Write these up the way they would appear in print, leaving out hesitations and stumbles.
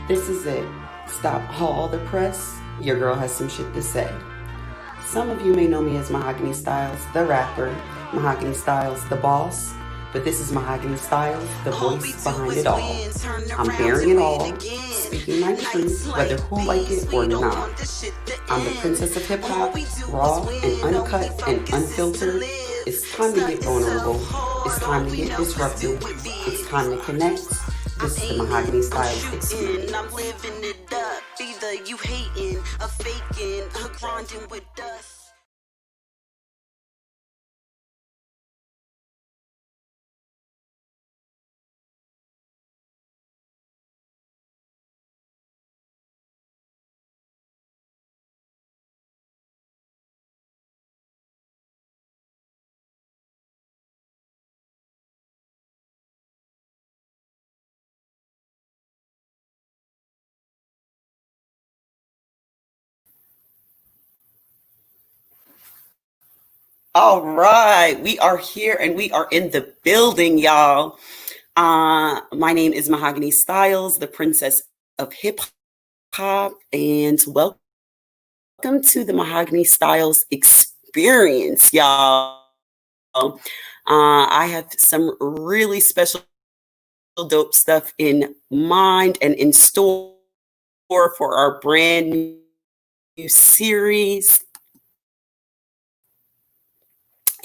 This is it. Stop all the press. Your girl has some shit to say. Some of you may know me as Mahogany Stylez, the rapper, Mahogany Stylez, the boss, but this is Mahogany Stylez, the voice behind it all. I'm bearing it all, speaking my truth, whether who like it or not. I'm the princess of hip hop, raw and uncut and unfiltered. It's time to get vulnerable. It's time to get disruptive. It's time to connect. This is the Mahogany Stylez Experience. I'm living it up. Either you hating or faking or grinding with us. All right, we are here and we are in the building, y'all. My name is Mahogany Stylez, the princess of hip hop, and welcome to the Mahogany Stylez Experience, y'all. I have some really special, dope stuff in mind and in store for our brand new series.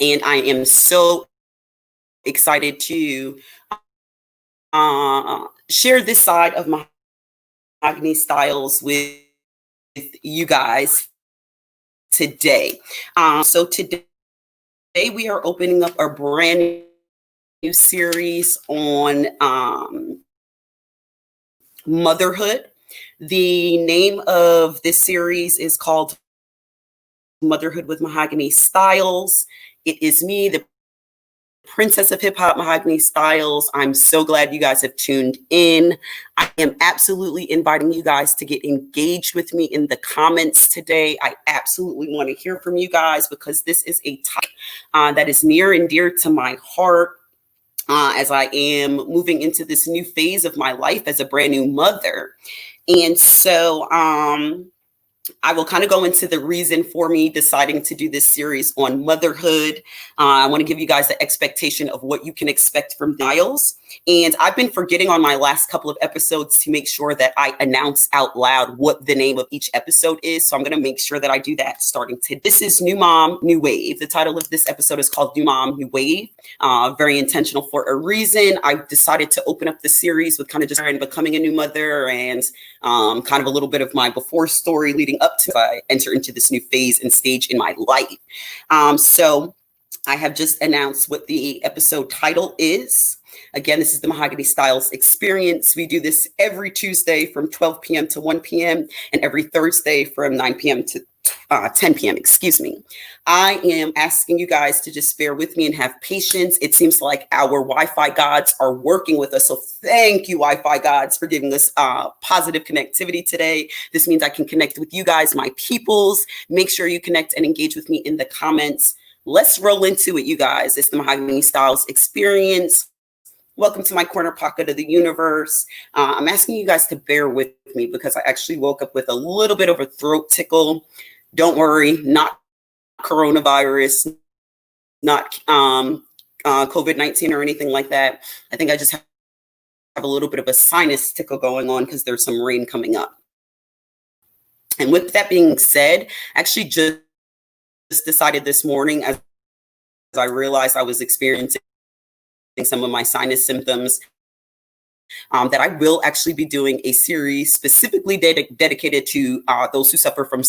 And I am so excited to share this side of Mahogany Stylez with you guys today. So today we are opening up our brand new series on motherhood. The name of this series is called Motherhood with Mahogany Stylez. It is me, the princess of hip hop, Mahogany Stylez. I'm so glad you guys have tuned in. I am absolutely inviting you guys to get engaged with me in the comments today. I absolutely want to hear from you guys because this is a topic that is near and dear to my heart as I am moving into this new phase of my life as a brand new mother. And so, I will kind of go into the reason for me deciding to do this series on motherhood. I want to give you guys the expectation of what you can expect from Stylez. And I've been forgetting on my last couple of episodes to make sure that I announce out loud what the name of each episode is. So I'm going to make sure that I do that starting today. This is New Mom, New Wave. The title of this episode is called New Mom, New Wave. Very intentional for a reason. I decided to open up the series with kind of just becoming a new mother and kind of a little bit of my before story leading up to I enter into this new phase and stage in my life. So I have just announced what the episode title is. Again, this is the Mahogany Stylez Experience. We do this every Tuesday from 12 p.m. to 1 p.m. and every Thursday from 9 p.m. to 10 p.m. Excuse me. I am asking you guys to just bear with me and have patience. It seems like our Wi-Fi gods are working with us. So thank you, Wi-Fi gods, for giving us positive connectivity today. This means I can connect with you guys, my peoples. Make sure you connect and engage with me in the comments. Let's roll into it, you guys. It's the Mahogany Stylez Experience. Welcome to my corner pocket of the universe. I'm asking you guys to bear with me because I actually woke up with a little bit of a throat tickle. Don't worry, not coronavirus, not COVID-19 or anything like that. I think I just have a little bit of a sinus tickle going on because there's some rain coming up. And with that being said, actually just decided this morning as I realized I was experiencing some of my sinus symptoms, that I will actually be doing a series specifically dedicated to those who suffer from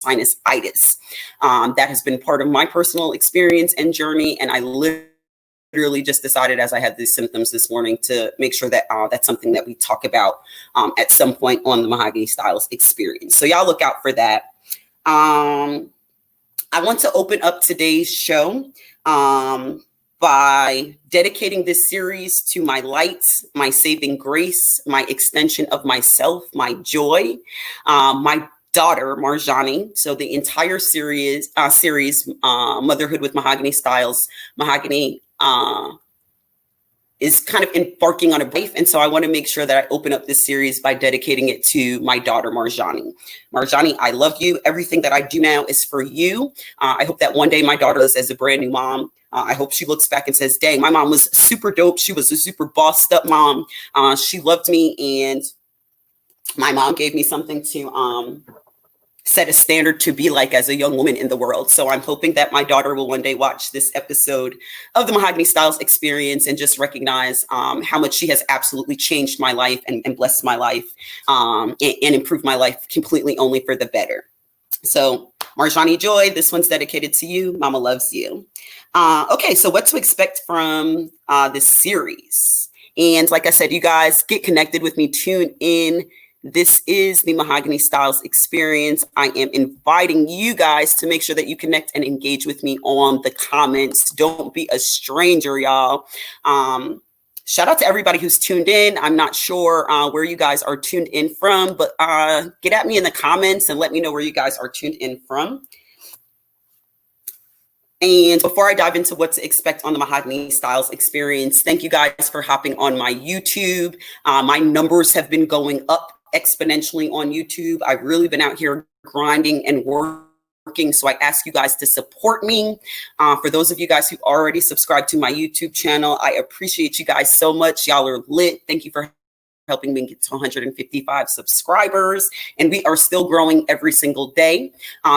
sinusitis. That has been part of my personal experience and journey, and I literally just decided as I had these symptoms this morning to make sure that that's something that we talk about at some point on the Mahogany Stylez Experience. So y'all look out for that. I want to open up today's show by dedicating this series to my light, my saving grace, my extension of myself, my joy, my daughter, Marjani. So the entire series, Motherhood with Mahogany Stylez, Mahogany is kind of embarking on a life. And so I want to make sure that I open up this series by dedicating it to my daughter, Marjani. Marjani, I love you. Everything that I do now is for you. I hope that one day my daughter is as a brand new mom. I hope she looks back and says, dang, my mom was super dope. She was a super bossed up mom. She loved me, and my mom gave me something to set a standard to be like as a young woman in the world. So I'm hoping that my daughter will one day watch this episode of the Mahogany Stylez Experience and just recognize how much she has absolutely changed my life and blessed my life and improved my life completely only for the better. So Marjani Joy, this one's dedicated to you. Mama loves you. Okay, so what to expect from this series. And like I said, you guys get connected with me, tune in. This is the Mahogany Stylez Experience. I am inviting you guys to make sure that you connect and engage with me on the comments. Don't be a stranger, y'all. Shout out to everybody who's tuned in. I'm not sure where you guys are tuned in from, but get at me in the comments and let me know where you guys are tuned in from. And before I dive into what to expect on the Mahogany Stylez Experience, thank you guys for hopping on my YouTube. My numbers have been going up exponentially on YouTube. I've really been out here grinding and working. So I ask you guys to support me. For those of you guys who already subscribed to my YouTube channel, I appreciate you guys so much. Y'all are lit. Thank you for helping me get to 155 subscribers. And we are still growing every single day.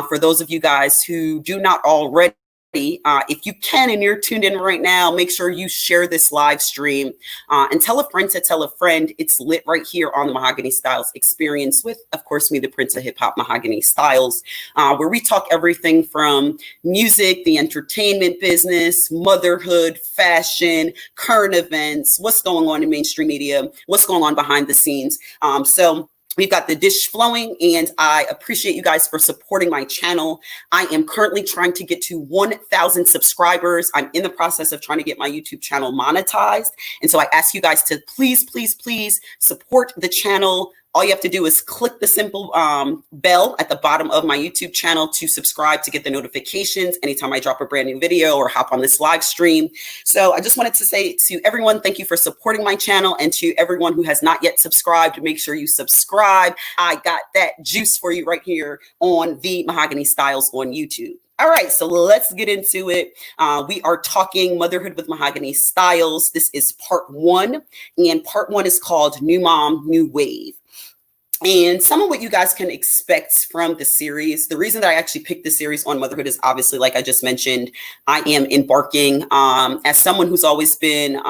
For those of you guys who do not already, if you can and you're tuned in right now, make sure you share this live stream and tell a friend to tell a friend. It's lit right here on the Mahogany Stylez Experience with, of course, me, the Prince of Hip Hop, Mahogany Stylez, where we talk everything from music, the entertainment business, motherhood, fashion, current events, what's going on in mainstream media, what's going on behind the scenes. So we've got the dish flowing, and I appreciate you guys for supporting my channel. I am currently trying to get to 1,000 subscribers. I'm in the process of trying to get my YouTube channel monetized. And so I ask you guys to please, please, please support the channel. All you have to do is click the simple bell at the bottom of my YouTube channel to subscribe to get the notifications anytime I drop a brand new video or hop on this live stream. So I just wanted to say to everyone, thank you for supporting my channel, and to everyone who has not yet subscribed, make sure you subscribe. I got that juice for you right here on the Mahogany Stylez on YouTube. All right, so let's get into it. We are talking Motherhood with Mahogany Stylez. This is part 1, and part 1 is called New Mom, New Wave. And some of what you guys can expect from the series, the reason that I actually picked the series on motherhood is obviously, like I just mentioned, I am embarking as someone who's always been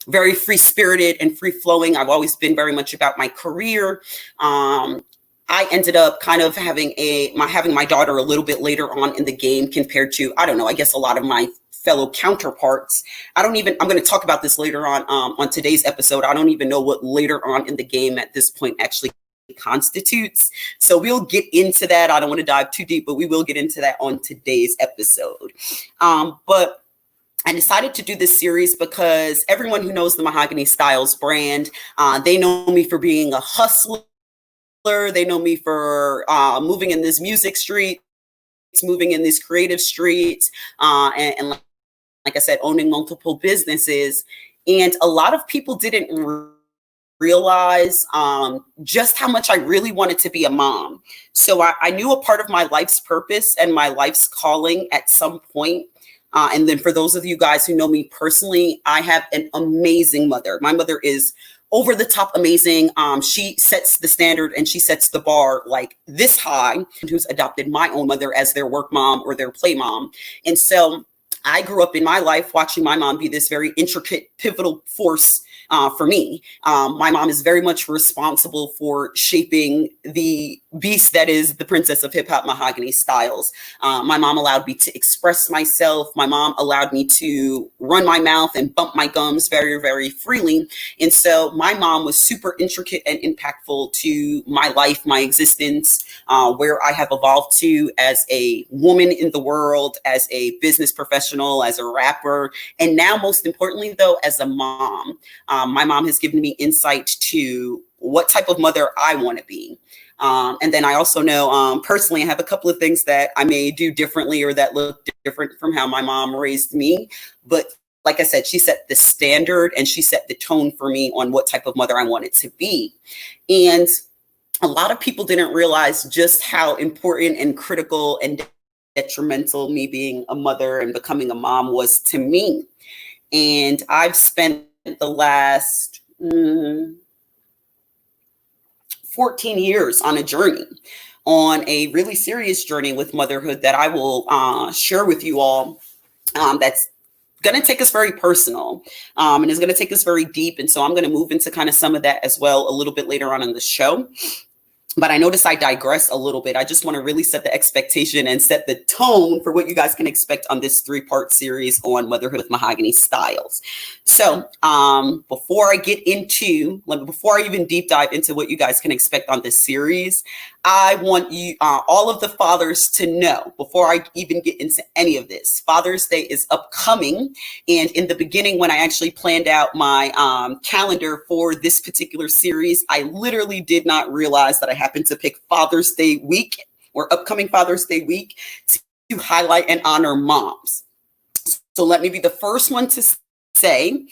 very free-spirited and free-flowing. I've always been very much about my career. I ended up kind of having my daughter a little bit later on in the game compared to, I don't know, I guess a lot of my fellow counterparts. I'm going to talk about this later on today's episode. I don't even know what later on in the game at this point actually constitutes. So we'll get into that. I don't want to dive too deep, but we will get into that on today's episode. But I decided to do this series because everyone who knows the Mahogany Stylez brand, they know me for being a hustler. They know me for moving in this music street, moving in these creative streets, and like I said, owning multiple businesses. And a lot of people didn't realize just how much I really wanted to be a mom. So I knew a part of my life's purpose and my life's calling at some point. And then for those of you guys who know me personally, I have an amazing mother. My mother is over the top amazing. She sets the standard and she sets the bar like this high, who's adopted my own mother as their work mom or their play mom. And so I grew up in my life watching my mom be this very intricate, pivotal force for me. My mom is very much responsible for shaping the beast that is the princess of hip hop, Mahogany Stylez. My mom allowed me to express myself. My mom allowed me to run my mouth and bump my gums very, very freely. And so my mom was super intricate and impactful to my life, my existence, where I have evolved to as a woman in the world, as a business professional, as a rapper, and now most importantly, though, as a mom. My mom has given me insight to what type of mother I want to be. And then I also know personally, I have a couple of things that I may do differently or that look different from how my mom raised me. But like I said, she set the standard and she set the tone for me on what type of mother I wanted to be. And a lot of people didn't realize just how important and critical and detrimental me being a mother and becoming a mom was to me. And I've spent the last 14 years on a journey, on a really serious journey with motherhood that I will share with you all. That's going to take us very personal and is going to take us very deep. And so I'm going to move into kind of some of that as well a little bit later on in the show. But I notice I digress a little bit. I just want to really set the expectation and set the tone for what you guys can expect on this 3-part series on Motherhood with Mahogany Stylez. So before I even deep dive into what you guys can expect on this series, I want you, all of the fathers, to know, before I even get into any of this, Father's Day is upcoming. And in the beginning, when I actually planned out my calendar for this particular series, I literally did not realize that I happened to pick Father's Day week, or upcoming Father's Day week, to highlight and honor moms. So let me be the first one to say,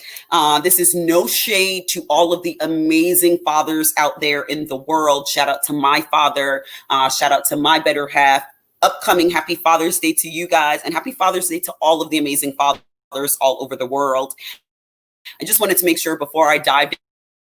this is no shade to all of the amazing fathers out there in the world. Shout out to my father. Shout out to my better half. Upcoming happy Father's Day to you guys, and happy Father's Day to all of the amazing fathers all over the world. I just wanted to make sure before I dived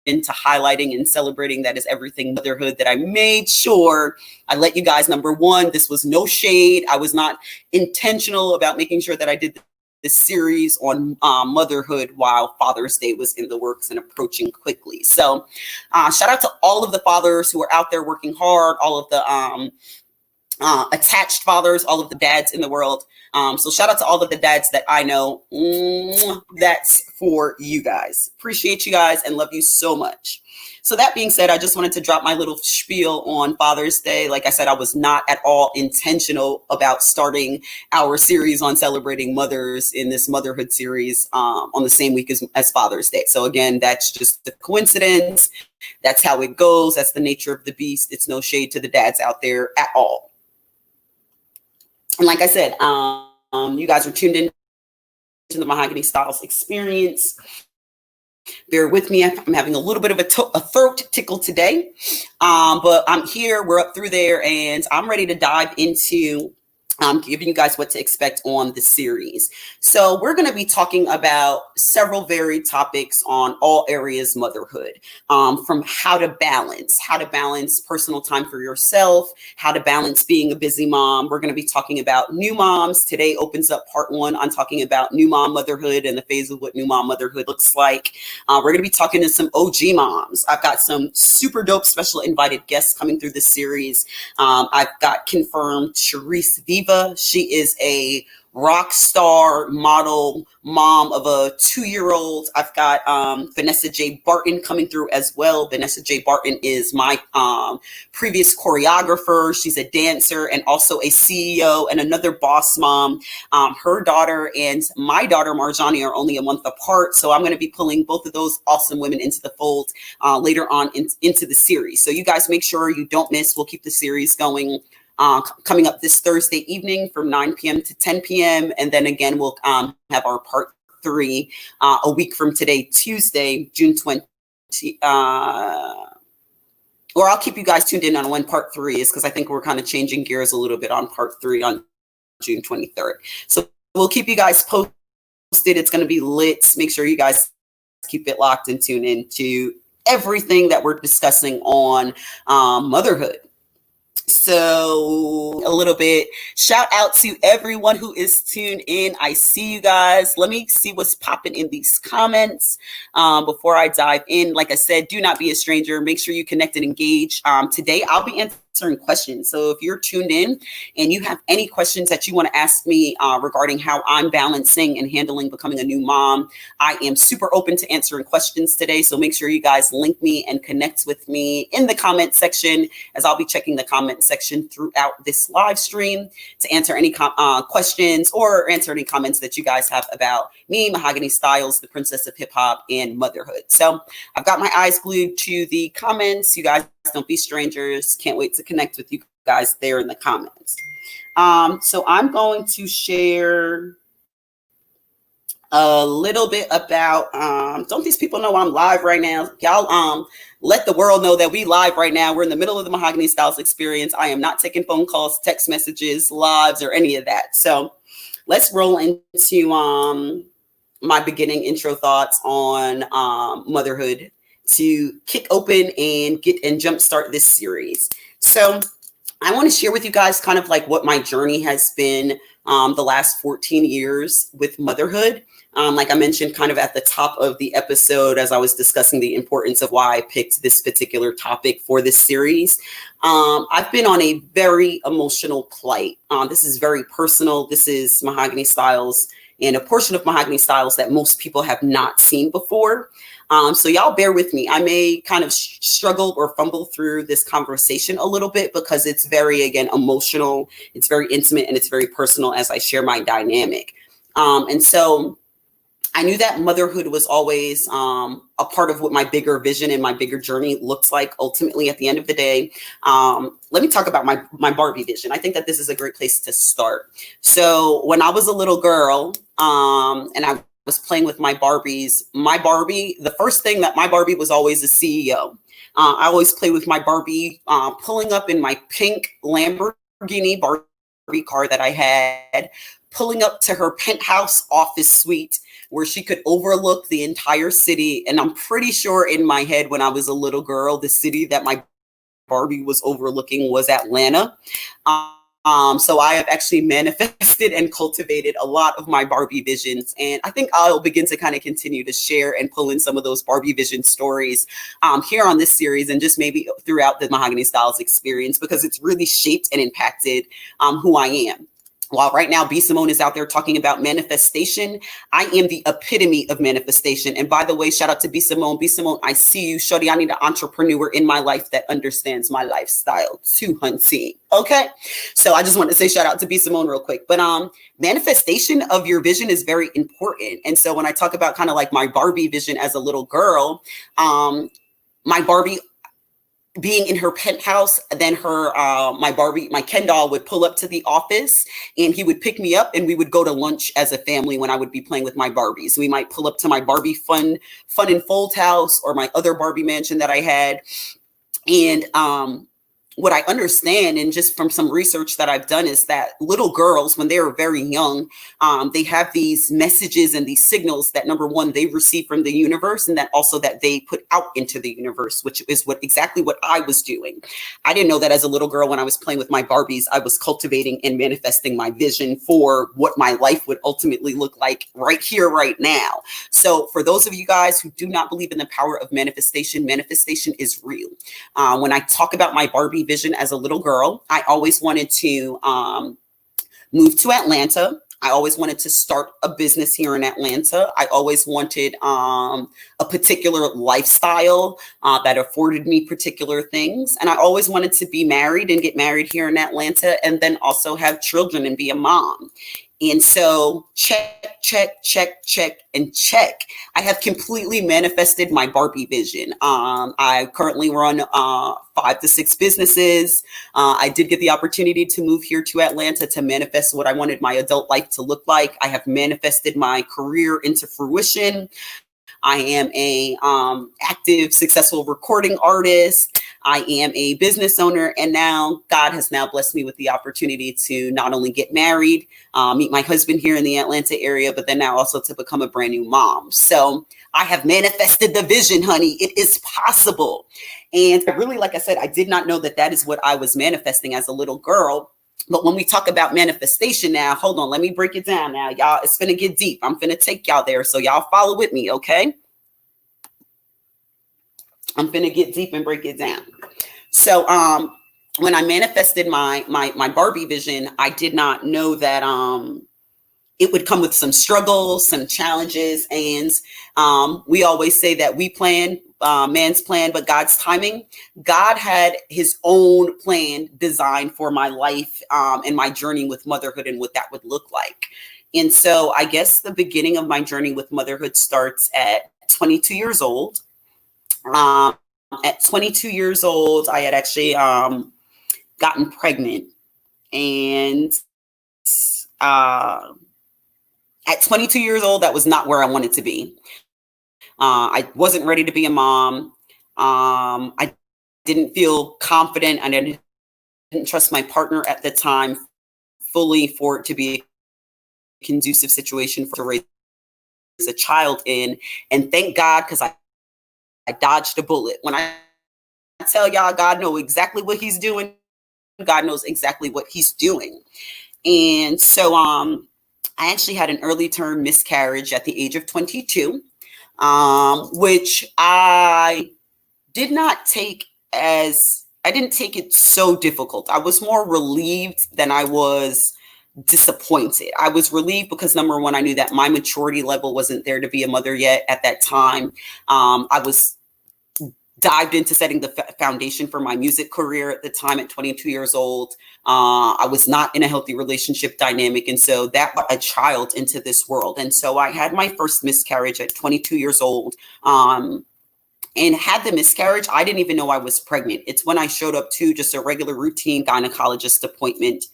into highlighting and celebrating that is everything motherhood, that I made sure I let you guys, number one, this was no shade. I was not intentional about making sure that I did this series on motherhood while Father's Day was in the works and approaching quickly. So shout out to all of the fathers who are out there working hard, all of the attached fathers, all of the dads in the world. So shout out to all of the dads that I know. That's for you guys. Appreciate you guys and love you so much. So that being said, I just wanted to drop my little spiel on Father's Day. Like I said, I was not at all intentional about starting our series on celebrating mothers in this motherhood series on the same week as Father's Day. So again, that's just a coincidence. That's how it goes. That's the nature of the beast. It's no shade to the dads out there at all. And like I said, you guys are tuned in to the Mahogany Stylez Experience. Bear with me. I'm having a little bit of a throat tickle today, but I'm here. We're up through there, and I'm ready to dive into giving you guys what to expect on the series. So we're going to be talking about several varied topics on all areas motherhood, from how to balance personal time for yourself, how to balance being a busy mom. We're going to be talking about new moms. Today opens up part 1 on talking about new mom motherhood and the phase of what new mom motherhood looks like. We're going to be talking to some OG moms. I've got some super dope special invited guests coming through this series. I've got confirmed Sharice Viva. She is a rock star model, mom of a 2-year-old. I've got Vanessa J. Barton coming through as well. Vanessa J. Barton is my previous choreographer. She's a dancer and also a CEO and another boss mom. Her daughter and my daughter, Marjani, are only a month apart. So I'm going to be pulling both of those awesome women into the fold later on into the series. So you guys make sure you don't miss. We'll keep the series going. Coming up this Thursday evening from 9 p.m. to 10 p.m. And then again, we'll have our part 3 a week from today, Tuesday, June 20. Or I'll keep you guys tuned in on when part 3 is, because I think we're kind of changing gears a little bit on part 3 on June 23rd. So we'll keep you guys posted. It's going to be lit. Make sure you guys keep it locked and tune into everything that we're discussing on motherhood. So a little bit shout out to everyone who is tuned in. I see you guys. Let me see what's popping in these comments before I dive in. Like I said, do not be a stranger. Make sure you connect and engage. Today, I'll be answering questions. So if you're tuned in and you have any questions that you want to ask me regarding how I'm balancing and handling becoming a new mom, I am super open to answering questions today. So make sure you guys link me and connect with me in the comment section, as I'll be checking the comment section throughout this live stream to answer any questions or answer any comments that you guys have about me, Mahogany Stylez, the princess of hip hop, and motherhood. So I've got my eyes glued to the comments. You guys don't be strangers. Can't wait to connect with you guys there in the comments. So I'm going to share a little bit about, don't these people know I'm live right now? Y'all, let the world know that we live right now. We're in the middle of the Mahogany Stylez Experience. I am not taking phone calls, text messages, lives, or any of that. So let's roll into my beginning intro thoughts on motherhood to kick open and jumpstart this series. So I want to share with you guys kind of like what my journey has been the last 14 years with motherhood. Like I mentioned kind of at the top of the episode as I was discussing the importance of why I picked this particular topic for this series. I've been on a very emotional plight. This is very personal. This is Mahogany Stylez and a portion of Mahogany Stylez that most people have not seen before. So y'all bear with me. I may kind of struggle or fumble through this conversation a little bit because it's very, again, emotional. It's very intimate and it's very personal as I share my dynamic. And so I knew that motherhood was always a part of what my bigger vision and my bigger journey looks like ultimately at the end of the day. Let me talk about my Barbie vision. I think that this is a great place to start. So when I was a little girl and I was playing with my Barbies, the first thing that my Barbie was always a CEO. I always play with my Barbie pulling up in my pink Lamborghini Barbie car that I had, pulling up to her penthouse office suite where she could overlook the entire city. And I'm pretty sure in my head when I was a little girl, the city that my Barbie was overlooking was Atlanta. So I have actually manifested and cultivated a lot of my Barbie visions. And I think I'll begin to kind of continue to share and pull in some of those Barbie vision stories here on this series and just maybe throughout the Mahogany Stylez experience, because it's really shaped and impacted who I am. While right now B. Simone is out there talking about manifestation, I am the epitome of manifestation. And by the way, shout out to B. Simone. B. Simone, I see you. Shorty, I need an entrepreneur in my life that understands my lifestyle too, hunty. Okay. So I just want to say shout out to B. Simone real quick. But manifestation of your vision is very important. And so when I talk about kind of like my Barbie vision as a little girl, my Barbie being in her penthouse, then my Ken doll would pull up to the office and he would pick me up and we would go to lunch as a family when I would be playing with my Barbies. We might pull up to my Barbie fun and fold house or my other Barbie mansion that I had. And what I understand, and just from some research that I've done, is that little girls, when they are very young, they have these messages and these signals that, number one, they receive from the universe, and that also that they put out into the universe, which is exactly what I was doing. I didn't know that as a little girl, when I was playing with my Barbies, I was cultivating and manifesting my vision for what my life would ultimately look like right here, right now. So for those of you guys who do not believe in the power of manifestation, manifestation is real. When I talk about my Barbie vision as a little girl, I always wanted to move to Atlanta. I always wanted to start a business here in Atlanta. I always wanted a particular lifestyle that afforded me particular things. And I always wanted to be married and get married here in Atlanta and then also have children and be a mom. And so check, check, check, check, and check. I have completely manifested my Barbie vision. I currently run 5 to 6 businesses. I did get the opportunity to move here to Atlanta to manifest what I wanted my adult life to look like. I have manifested my career into fruition. I am a active, successful recording artist. I am a business owner. And now God has now blessed me with the opportunity to not only get married, meet my husband here in the Atlanta area, but then now also to become a brand new mom. So I have manifested the vision, honey. It is possible. And really, like I said, I did not know that that is what I was manifesting as a little girl. But when we talk about manifestation now, hold on, let me break it down now, y'all. It's finna get deep. I'm finna take y'all there. So y'all follow with me, okay? I'm finna get deep and break it down. So when I manifested my Barbie vision, I did not know that it would come with some struggles, some challenges. And we always say that we plan, man's plan, but God's timing. God had his own plan designed for my life and my journey with motherhood and what that would look like. And so I guess the beginning of my journey with motherhood starts at 22 years old. At 22 years old, I had actually gotten pregnant. And At 22 years old, that was not where I wanted to be. I wasn't ready to be a mom. I didn't feel confident. I didn't trust my partner at the time fully for it to be a conducive situation to raise a child in. And thank God, because I dodged a bullet. When I tell y'all, God knows exactly what he's doing. God knows exactly what he's doing. And so I actually had an early term miscarriage at the age of 22, which I didn't take it so difficult. I was more relieved than I was disappointed. I was relieved because, number one, I knew that my maturity level wasn't there to be a mother yet at that time. I was dived into setting the foundation for my music career at the time at 22 years old. I was not in a healthy relationship dynamic. And so that brought a child into this world. And so I had my first miscarriage at 22 years old. And had the miscarriage, I didn't even know I was pregnant. It's when I showed up to just a regular routine gynecologist appointment.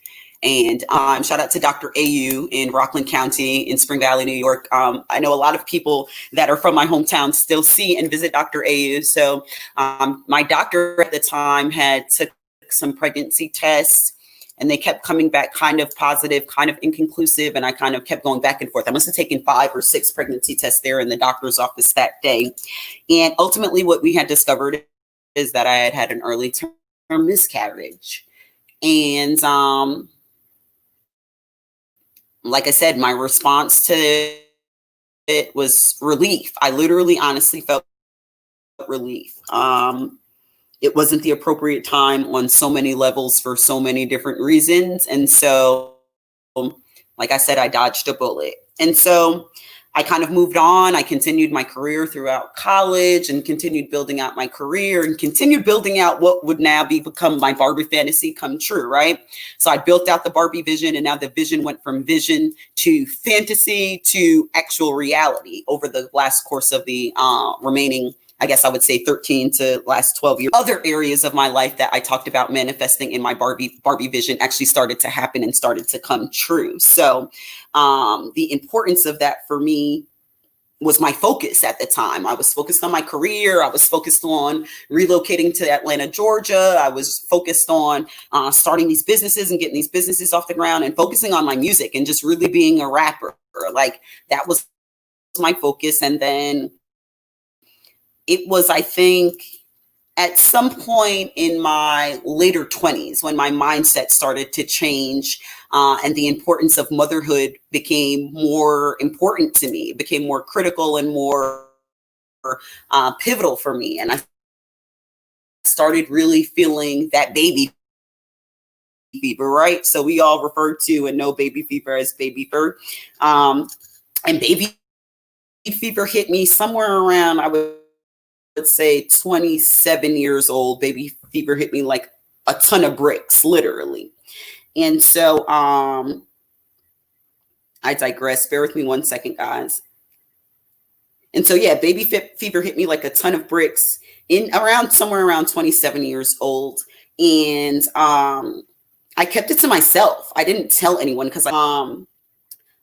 And shout out to Dr. AU in Rockland County in Spring Valley, New York. I know a lot of people that are from my hometown still see and visit Dr. AU. So my doctor at the time had took some pregnancy tests, and they kept coming back kind of positive, kind of inconclusive. And I kind of kept going back and forth. I must have taken 5 or 6 pregnancy tests there in the doctor's office that day. And ultimately what we had discovered is that I had had an early term miscarriage. And like I said, my response to it was relief. I literally, honestly felt relief. It wasn't the appropriate time on so many levels for so many different reasons. And so, like I said, I dodged a bullet. And so I kind of moved on. I continued my career throughout college and continued building out my career and continued building out what would now become my Barbie fantasy come true, right? So I built out the Barbie vision, and now the vision went from vision to fantasy to actual reality over the last course of the remaining, I guess I would say 13 to last 12 years. Other areas of my life that I talked about manifesting in my Barbie vision actually started to happen and started to come true. So the importance of that for me was my focus at the time. I was focused on my career. I was focused on relocating to Atlanta, Georgia. I was focused on starting these businesses and getting these businesses off the ground and focusing on my music and just really being a rapper. Like that was my focus. And then it was, I think, at some point in my later 20s when my mindset started to change and the importance of motherhood became more important to me. It became more critical and more pivotal for me. And I started really feeling that baby fever, right? So we all refer to and know baby fever as baby fever. And baby fever hit me somewhere around, I would say 27 years old. Baby fever hit me like a ton of bricks, literally. And so I digress. Bear with me 1 second, guys. And so, yeah, baby fever hit me like a ton of bricks somewhere around 27 years old. And I kept it to myself. I didn't tell anyone because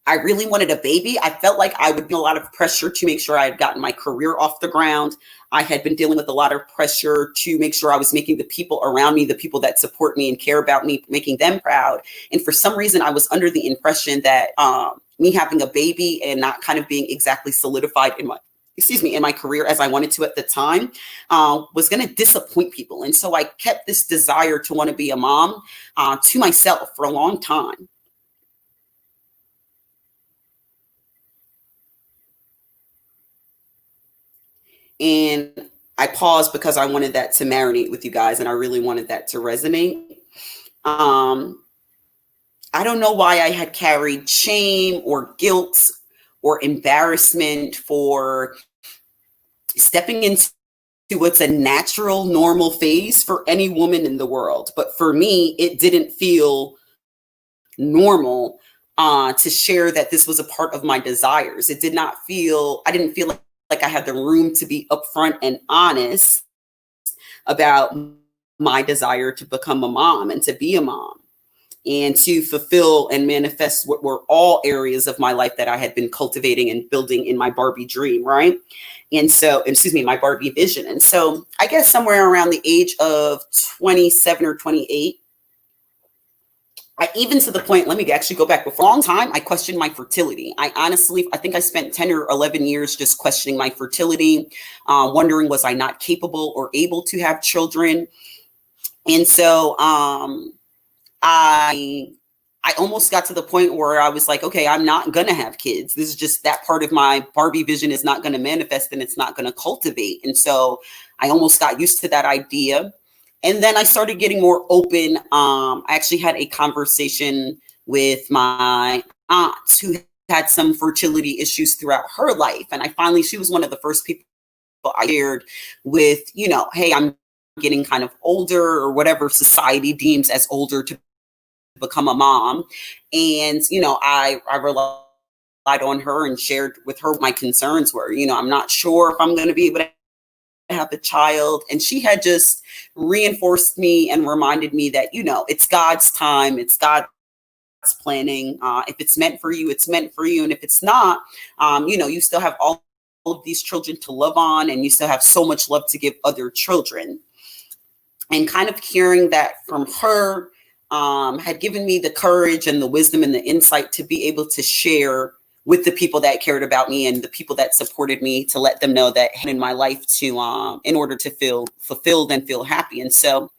I really wanted a baby. I felt like I would be a lot of pressure to make sure I had gotten my career off the ground. I had been dealing with a lot of pressure to make sure I was making the people around me, the people that support me and care about me, making them proud. And for some reason, I was under the impression that me having a baby and not kind of being exactly solidified in my career as I wanted to at the time, was going to disappoint people. And so I kept this desire to want to be a mom to myself for a long time. And I paused because I wanted that to marinate with you guys, and I really wanted that to resonate. I don't know why I had carried shame or guilt or embarrassment for stepping into what's a natural, normal phase for any woman in the world. But for me, it didn't feel normal to share that this was a part of my desires. I didn't feel like I had the room to be upfront and honest about my desire to become a mom and to be a mom. and to fulfill and manifest what were all areas of my life that I had been cultivating and building in my Barbie dream, right? And so, excuse me, my Barbie vision. And so I guess somewhere around the age of 27 or 28, I even to the point, let me actually go back before a long time, I questioned my fertility. I think I spent 10 or 11 years just questioning my fertility, wondering, was I not capable or able to have children? And so I almost got to the point where I was like, okay, I'm not going to have kids. This is just that part of my Barbie vision is not going to manifest and it's not going to cultivate. And so I almost got used to that idea. And then I started getting more open. I actually had a conversation with my aunt who had some fertility issues throughout her life. And she was one of the first people I shared with, hey, I'm getting kind of older, or whatever society deems as older to become a mom. And, I relied on her and shared with her my concerns were, I'm not sure if I'm going to be able to have a child. And she had just reinforced me and reminded me that, it's God's time, it's God's planning. If it's meant for you, it's meant for you. And if it's not, you still have all of these children to love on, and you still have so much love to give other children. And kind of hearing that from her had given me the courage and the wisdom and the insight to be able to share with the people that cared about me and the people that supported me, to let them know that in my life to, in order to feel fulfilled and feel happy. And so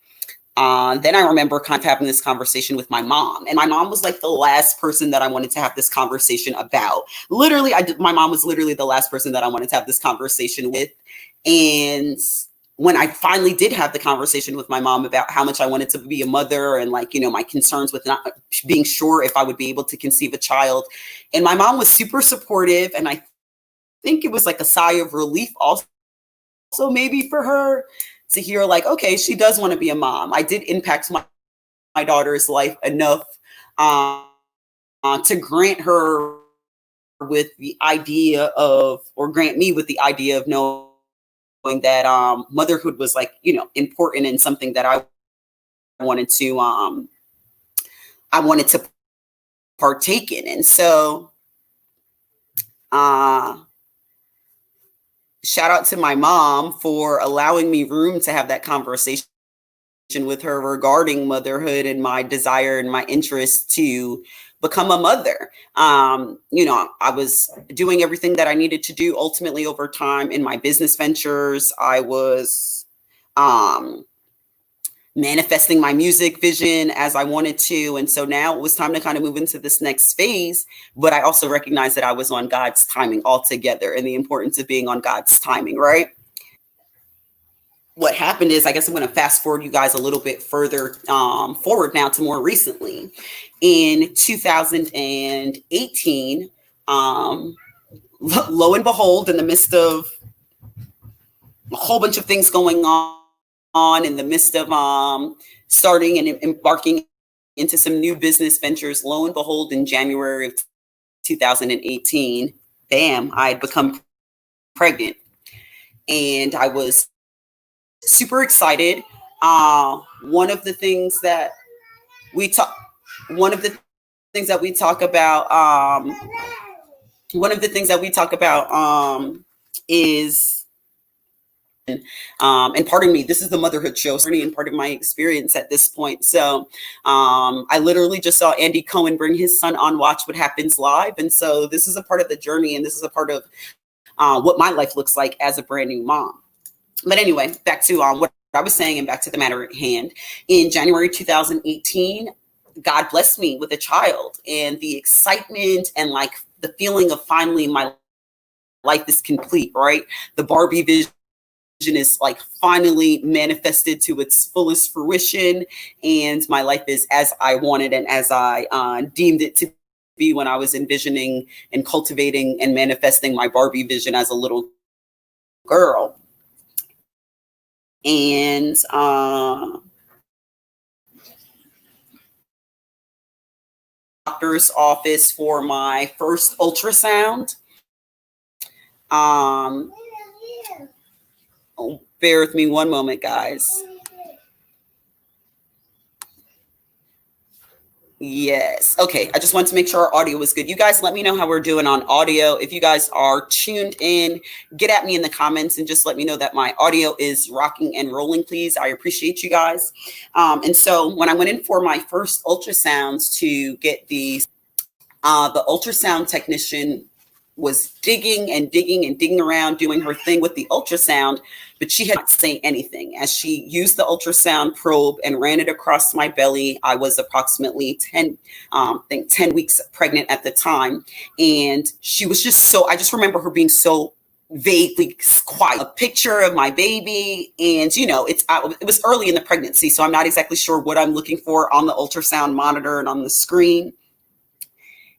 then I remember kind of having this conversation with my mom, and my mom was like the last person that I wanted to have this conversation about. Literally, my mom was literally the last person that I wanted to have this conversation with. And when I finally did have the conversation with my mom about how much I wanted to be a mother, and my concerns with not being sure if I would be able to conceive a child. And my mom was super supportive. And I think it was like a sigh of relief also maybe for her to hear okay, she does want to be a mom. I did impact my daughter's life enough to grant her with the idea of, or grant me with the idea of knowing that motherhood was important and something that I wanted to partake in. And so shout out to my mom for allowing me room to have that conversation with her regarding motherhood and my desire and my interest to become a mother. I was doing everything that I needed to do ultimately over time in my business ventures. I was manifesting my music vision as I wanted to. And so now it was time to kind of move into this next phase. But I also recognized that I was on God's timing altogether, and the importance of being on God's timing, right? What happened is, I guess I'm going to fast forward you guys a little bit further forward now to more recently. In 2018, lo and behold, in the midst of a whole bunch of things going on, in the midst of starting and embarking into some new business ventures, lo and behold, in January of 2018, bam, I had become pregnant. And I was super excited. One of the things that we talk about is, and pardon me, this is the motherhood show, and part of my experience at this point. So I literally just saw Andy Cohen bring his son on Watch What Happens Live. And so this is a part of the journey, and this is a part of what my life looks like as a brand new mom. But anyway, back to what I was saying, and back to the matter at hand. In January 2018, God blessed me with a child, and the excitement and the feeling of finally my life is complete, right? The Barbie vision is finally manifested to its fullest fruition, and my life is as I wanted and as I deemed it to be when I was envisioning and cultivating and manifesting my Barbie vision as a little girl. And doctor's office for my first ultrasound. Oh, bear with me one moment, guys. Yes. Okay. I just wanted to make sure our audio was good. You guys let me know how we're doing on audio. If you guys are tuned in, get at me in the comments and just let me know that my audio is rocking and rolling, please. I appreciate you guys. And so when I went in for my first ultrasounds to get the ultrasound technician was digging and digging and digging around, doing her thing with the ultrasound, but she had not say anything. As she used the ultrasound probe and ran it across my belly, I was approximately 10 weeks pregnant at the time. And she was just I just remember her being so vaguely quiet. A picture of my baby, and it was early in the pregnancy, so I'm not exactly sure what I'm looking for on the ultrasound monitor and on the screen.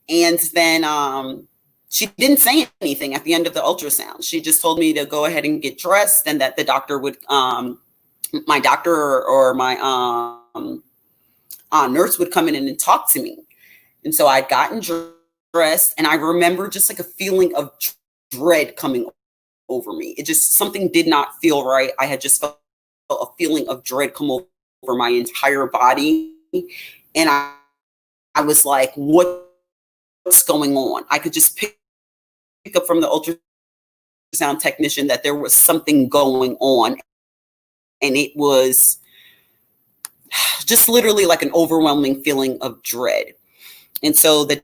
And then she didn't say anything at the end of the ultrasound. She just told me to go ahead and get dressed, and that the doctor would, my doctor or my nurse would come in and talk to me. And so I'd gotten dressed, and I remember just like a feeling of dread coming over me. It just, something did not feel right. I had just felt a feeling of dread come over my entire body. And I was like, what's going on? I could just pick up from the ultrasound technician that there was something going on. And it was just literally like an overwhelming feeling of dread. And so the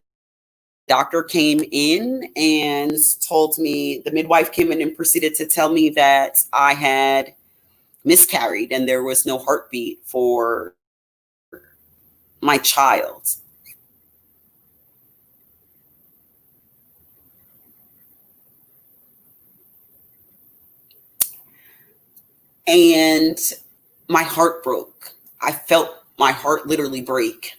doctor came in and told me, the midwife came in and proceeded to tell me that I had miscarried and there was no heartbeat for my child. And my heart broke. I felt my heart literally break.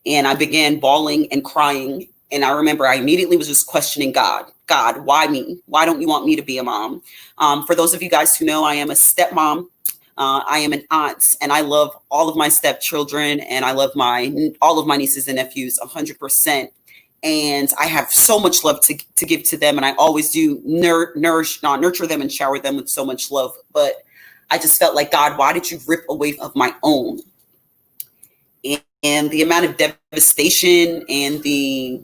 And I began bawling and crying. And I remember I immediately was just questioning God. God, why me? Why don't you want me to be a mom? For those of you guys who know, I am a stepmom. I am an aunt, and I love all of my stepchildren, and I love all of my nieces and nephews 100%. And I have so much love to give to them, and I always do nurture them and shower them with so much love. But I just felt like, God, why did you rip away of my own? And the amount of devastation and the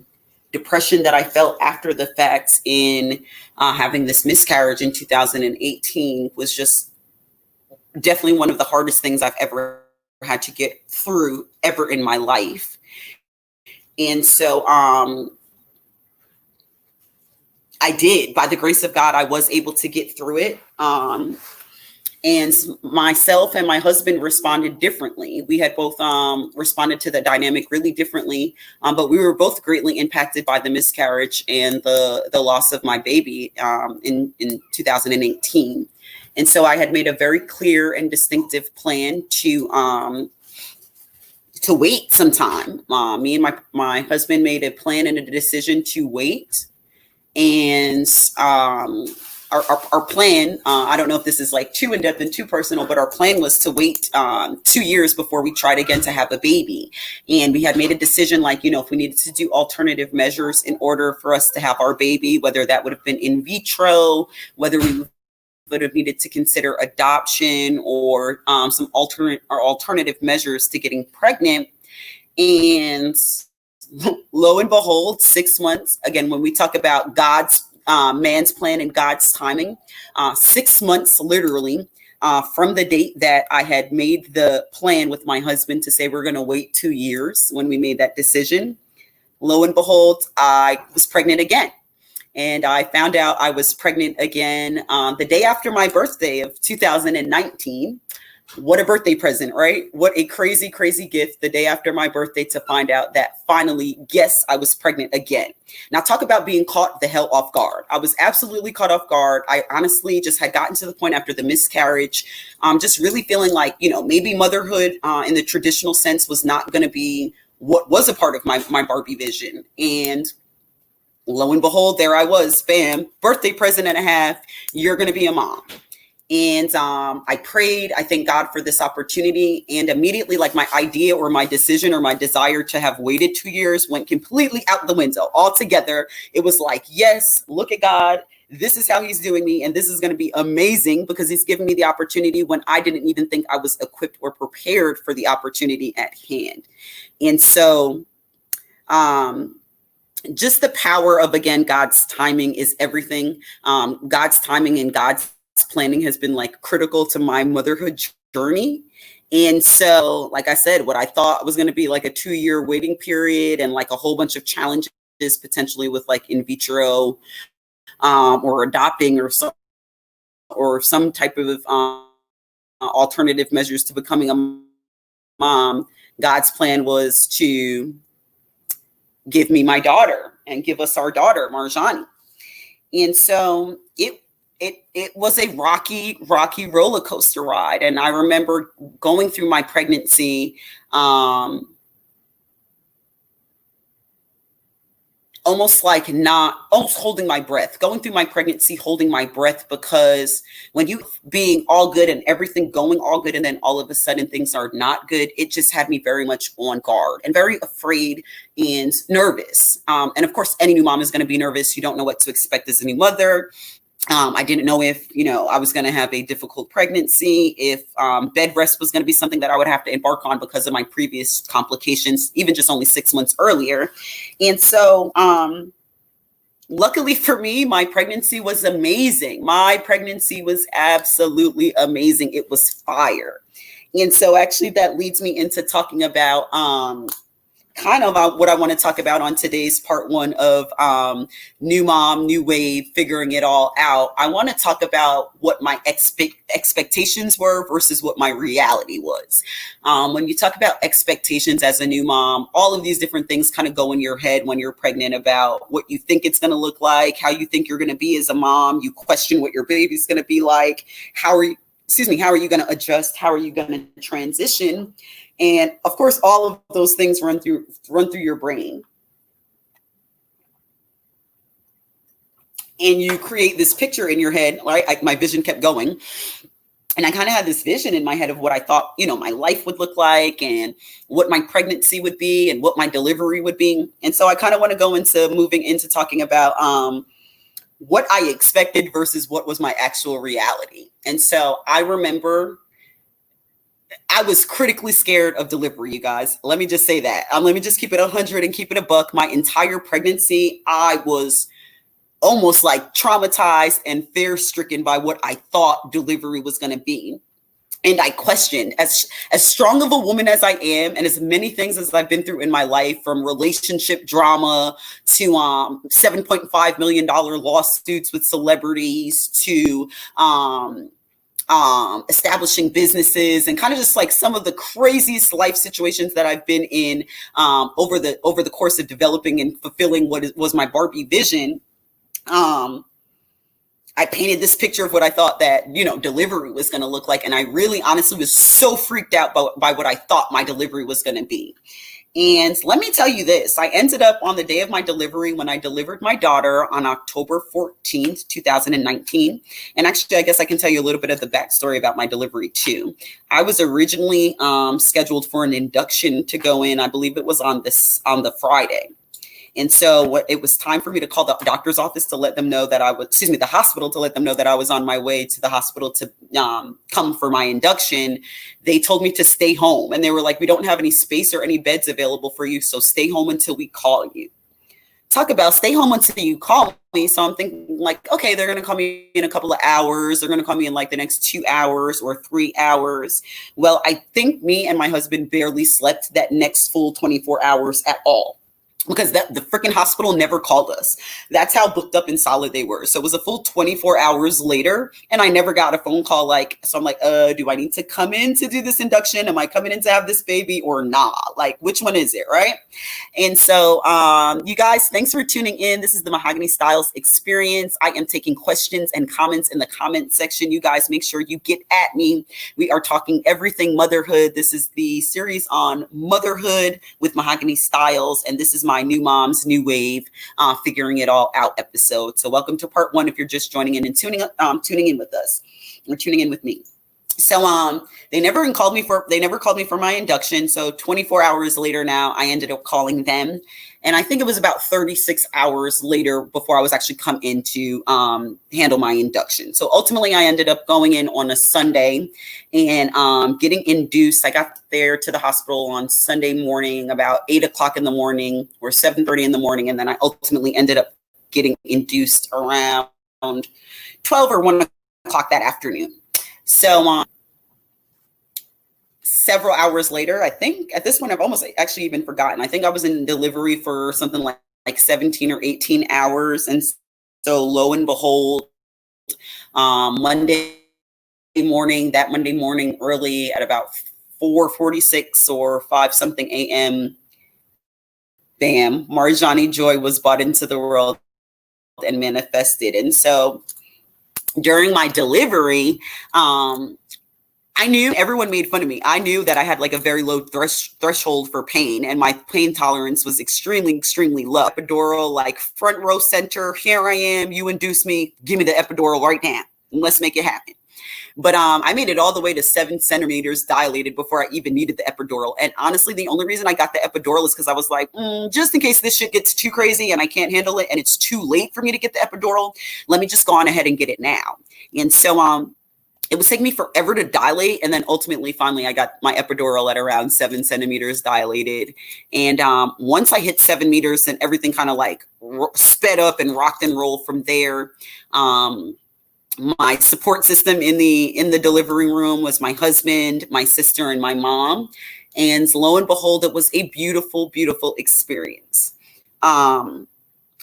depression that I felt after the fact in having this miscarriage in 2018 was just definitely one of the hardest things I've ever had to get through ever in my life. And so I did, by the grace of God, I was able to get through it. And myself and my husband responded differently. We had both responded to the dynamic really differently, but we were both greatly impacted by the miscarriage and the loss of my baby in 2018. And so I had made a very clear and distinctive plan to wait some time. Me and my husband made a plan and a decision to wait. And our plan, I don't know if this is like too in-depth and too personal, but our plan was to wait 2 years before we tried again to have a baby. And we had made a decision, like, if we needed to do alternative measures in order for us to have our baby, whether that would have been in vitro, whether we would have needed to consider adoption or some alternative measures to getting pregnant. And lo and behold, 6 months, again, when we talk about God's man's plan and God's timing, 6 months literally from the date that I had made the plan with my husband to say we're going to wait 2 years. When we made that decision, lo and behold, I was pregnant again. And I found out I was pregnant again the day after my birthday of 2019. What a birthday present, right? What a crazy, crazy gift the day after my birthday to find out that finally, yes, I was pregnant again. Now, talk about being caught the hell off guard. I was absolutely caught off guard. I honestly just had gotten to the point after the miscarriage, just really feeling like, maybe motherhood in the traditional sense was not going to be what was a part of my Barbie vision. And lo and behold, there I was, bam, birthday present and a half. You're going to be a mom. And I prayed, I thank God for this opportunity. And immediately, like, my idea or my decision or my desire to have waited 2 years went completely out the window altogether. It was like, yes, look at God. This is how he's doing me. And this is going to be amazing because he's given me the opportunity when I didn't even think I was equipped or prepared for the opportunity at hand. And so Just the power of, again, God's timing is everything. God's timing and God's planning has been like critical to my motherhood journey. And so, like I said, what I thought was going to be like a 2-year waiting period and like a whole bunch of challenges potentially with like in vitro or adopting or some type of alternative measures to becoming a mom, God's plan was to give me my daughter and give us our daughter, Marjani. And so it was a rocky roller coaster ride. And I remember going through my pregnancy, almost holding my breath, going through my pregnancy, holding my breath, because when you being all good and everything going all good, and then all of a sudden things are not good, it just had me very much on guard and very afraid and nervous. And of course, any new mom is going to be nervous. You don't know what to expect as a new mother. I didn't know if, I was going to have a difficult pregnancy, if bed rest was going to be something that I would have to embark on because of my previous complications, even just only 6 months earlier. And so luckily for me, my pregnancy was amazing. My pregnancy was absolutely amazing. It was fire. And so actually that leads me into talking about kind of what I want to talk about on today's part 1 of New Mom, New Wave, Figuring It All Out. I want to talk about what my expectations were versus what my reality was. When you talk about expectations as a new mom, all of these different things kind of go in your head when you're pregnant about what you think it's going to look like, how you think you're going to be as a mom. You question what your baby's going to be like. How are you going to adjust? How are you going to transition? And of course, all of those things run through your brain. And you create this picture in your head, right? My vision kept going. And I kind of had this vision in my head of what I thought, my life would look like and what my pregnancy would be and what my delivery would be. And so I kind of want to go into moving into talking about what I expected versus what was my actual reality. And so I remember I was critically scared of delivery, you guys. Let me just say that. Let me just keep it 100 and keep it a buck. My entire pregnancy, I was almost like traumatized and fear-stricken by what I thought delivery was going to be. And I questioned, as strong of a woman as I am, and as many things as I've been through in my life, from relationship drama to $7.5 million lawsuits with celebrities to establishing businesses, and kind of just like some of the craziest life situations that I've been in over the course of developing and fulfilling what was my Barbie vision. I painted this picture of what I thought that, delivery was going to look like. And I really honestly was so freaked out by what I thought my delivery was going to be. And let me tell you this, I ended up on the day of my delivery, when I delivered my daughter on October 14th, 2019. And actually, I guess I can tell you a little bit of the backstory about my delivery too. I was originally scheduled for an induction to go in. I believe it was on the Friday. And so it was time for me to call the doctor's office to let them know that the hospital to let them know that I was on my way to the hospital to come for my induction. They told me to stay home, and they were like, we don't have any space or any beds available for you, so stay home until we call you. Talk about stay home until you call me. So I'm thinking like, okay, they're going to call me in a couple of hours. They're going to call me in like the next 2 hours or 3 hours. Well, I think me and my husband barely slept that next full 24 hours at all, because the freaking hospital never called us. That's how booked up and solid they were. So it was a full 24 hours later, and I never got a phone call. So I'm like, do I need to come in to do this induction? Am I coming in to have this baby or not? Like, which one is it, right? And so you guys, thanks for tuning in. This is the Mahogany Stylez Experience. I am taking questions and comments in the comment section. You guys, make sure you get at me. We are talking everything motherhood. This is the series on motherhood with Mahogany Stylez, and this is my New Moms, New Wave, Figuring It All Out episode. So welcome to part 1 if you're just joining in and tuning in with us, or tuning in with me. So they never called me for my induction. So 24 hours later now, I ended up calling them. And I think it was about 36 hours later before I was actually come in to handle my induction. So ultimately I ended up going in on a Sunday and getting induced. I got there to the hospital on Sunday morning about 8 o'clock in the morning or 7:30 in the morning. And then I ultimately ended up getting induced around 12 or 1 o'clock that afternoon. So several hours later, I think at this point, I've almost actually even forgotten. I think I was in delivery for something like 17 or 18 hours. And so lo and behold, Monday morning early at about 4:46 or 5 something a.m., bam, Marjani Joy was brought into the world and manifested. And so during my delivery, I knew everyone made fun of me. I knew that I had like a very low threshold for pain, and my pain tolerance was extremely, extremely low. Epidural, like front row center, here I am, you induce me, give me the epidural right now, and let's make it happen. But I made it all the way to 7 centimeters dilated before I even needed the epidural. And honestly, the only reason I got the epidural is because I was like, just in case this shit gets too crazy and I can't handle it and it's too late for me to get the epidural, let me just go on ahead and get it now. And so it would take me forever to dilate. And then ultimately, finally, I got my epidural at around 7 centimeters dilated. And once I hit 7 meters, then everything kind of like sped up and rocked and rolled from there. My support system in the delivery room was my husband, my sister, and my mom. And lo and behold, it was a beautiful, beautiful experience.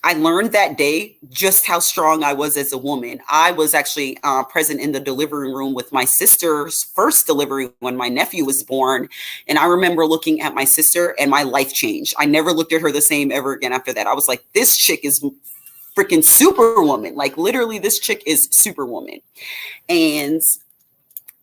I learned that day just how strong I was as a woman. I was actually present in the delivery room with my sister's first delivery when my nephew was born. And I remember looking at my sister and my life changed. I never looked at her the same ever again after that. I was like, this chick is freaking superwoman. Like literally, this chick is superwoman. And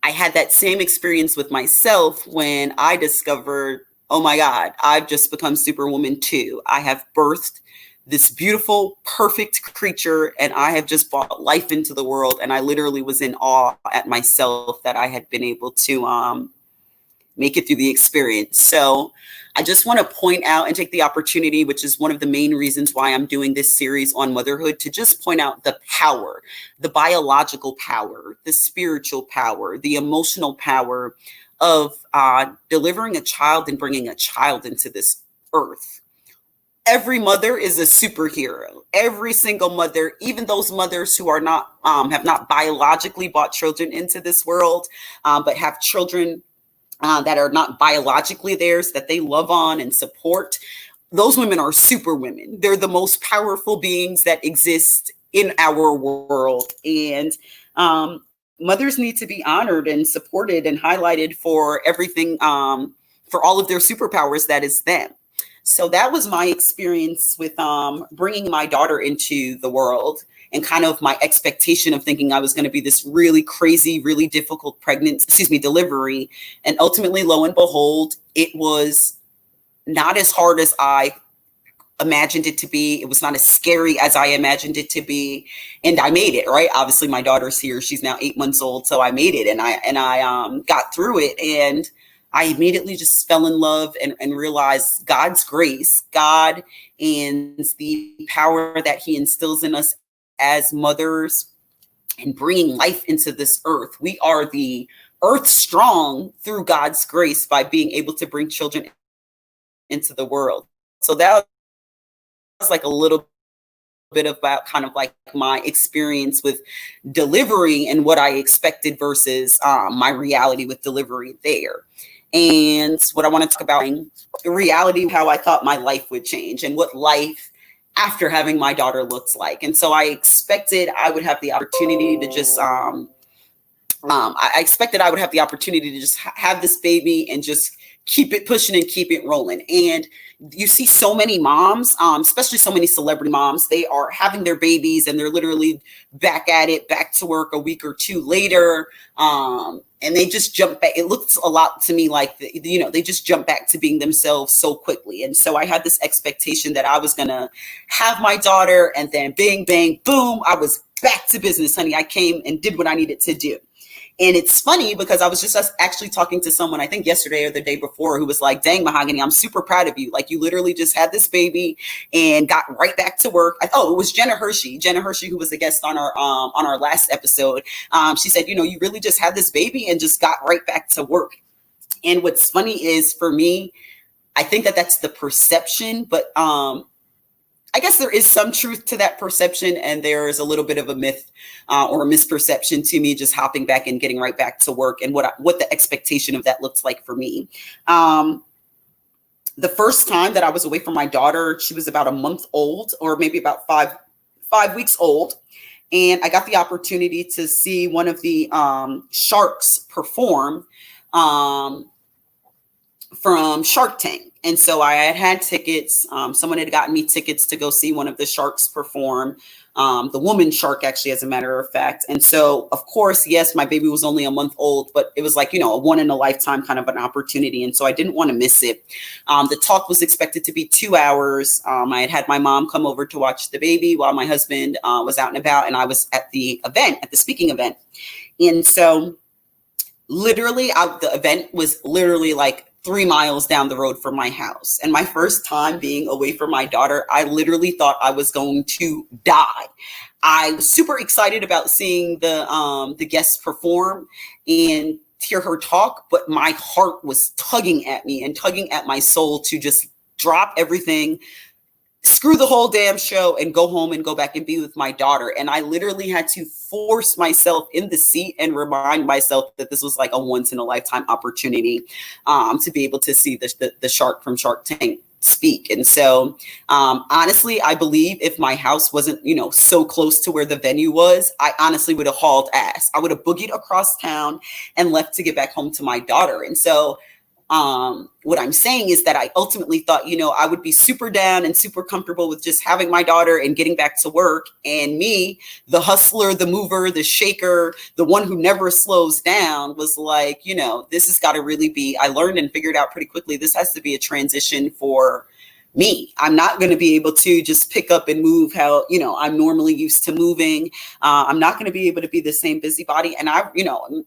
I had that same experience with myself when I discovered, oh my God, I've just become superwoman too. I have birthed this beautiful, perfect creature, and I have just brought life into the world. And I literally was in awe at myself that I had been able to make it through the experience. So I just want to point out and take the opportunity, which is one of the main reasons why I'm doing this series on motherhood, to just point out the power, the biological power, the spiritual power, the emotional power of delivering a child and bringing a child into this earth. Every mother is a superhero. Every single mother, even those mothers who are not have not biologically brought children into this world, but have children that are not biologically theirs, that they love on and support. Those women are super women. They're the most powerful beings that exist in our world. And mothers need to be honored and supported and highlighted for everything, for all of their superpowers that is them. So that was my experience with bringing my daughter into the world, and kind of my expectation of thinking I was going to be this really crazy, really difficult delivery. And ultimately, lo and behold, it was not as hard as I imagined it to be. It was not as scary as I imagined it to be. And I made it, right? Obviously, my daughter's here. She's now 8 months old. So I made it, and I got through it. And I immediately just fell in love and realized God's grace, God, and the power that he instills in us as mothers and bringing life into this earth. We are the earth strong through God's grace by being able to bring children into the world. So that was like a little bit about kind of like my experience with delivery and what I expected versus my reality with delivery there. And what I want to talk about in reality, how I thought my life would change and what life after having my daughter looks like. And so I expected I would have the opportunity to just, I expected I would have the opportunity to just have this baby and just keep it pushing and keep it rolling. And you see so many moms, especially so many celebrity moms, they are having their babies and they're literally back at it, back to work a week or two later. And they just jump back. It looks a lot to me like, they just jump back to being themselves so quickly. And so I had this expectation that I was going to have my daughter and then bang, bang, boom, I was back to business, honey. I came and did what I needed to do. And it's funny because I was just actually talking to someone, I think yesterday or the day before, who was like, dang, Mahogany, I'm super proud of you. Like, you literally just had this baby and got right back to work. Oh, it was Jenna Hershey, who was a guest on our last episode. She said, you really just had this baby and just got right back to work. And what's funny is, for me, I think that that's the perception, but I guess there is some truth to that perception, and there is a little bit of a myth or a misperception to me, just hopping back and getting right back to work, and what the expectation of that looks like for me. The first time that I was away from my daughter, she was about a month old, or maybe about five weeks old, and I got the opportunity to see one of the sharks perform from Shark Tank. And so I had tickets. Someone had gotten me tickets to go see one of the sharks perform, the woman shark, actually, as a matter of fact. And so, of course, yes, my baby was only a month old, but it was like, a one in a lifetime kind of an opportunity. And so I didn't want to miss it. The talk was expected to be 2 hours. I had my mom come over to watch the baby while my husband was out and about, and I was at the speaking event. And so literally, the event was literally like 3 miles down the road from my house. And my first time being away from my daughter, I literally thought I was going to die. I was super excited about seeing the guests perform and hear her talk, but my heart was tugging at me and tugging at my soul to just drop everything, screw the whole damn show, and go home and go back and be with my daughter. And I literally had to force myself in the seat and remind myself that this was like a once in a lifetime opportunity to be able to see the shark from Shark Tank speak. And so honestly, I believe if my house wasn't, so close to where the venue was, I honestly would have hauled ass. I would have boogied across town and left to get back home to my daughter. And so what I'm saying is that I ultimately thought, I would be super down and super comfortable with just having my daughter and getting back to work. And me, the hustler, the mover, the shaker, the one who never slows down, was like, this has got to really be, I learned and figured out pretty quickly, this has to be a transition for me. I'm not going to be able to just pick up and move how, I'm normally used to moving. I'm not going to be able to be the same busybody. And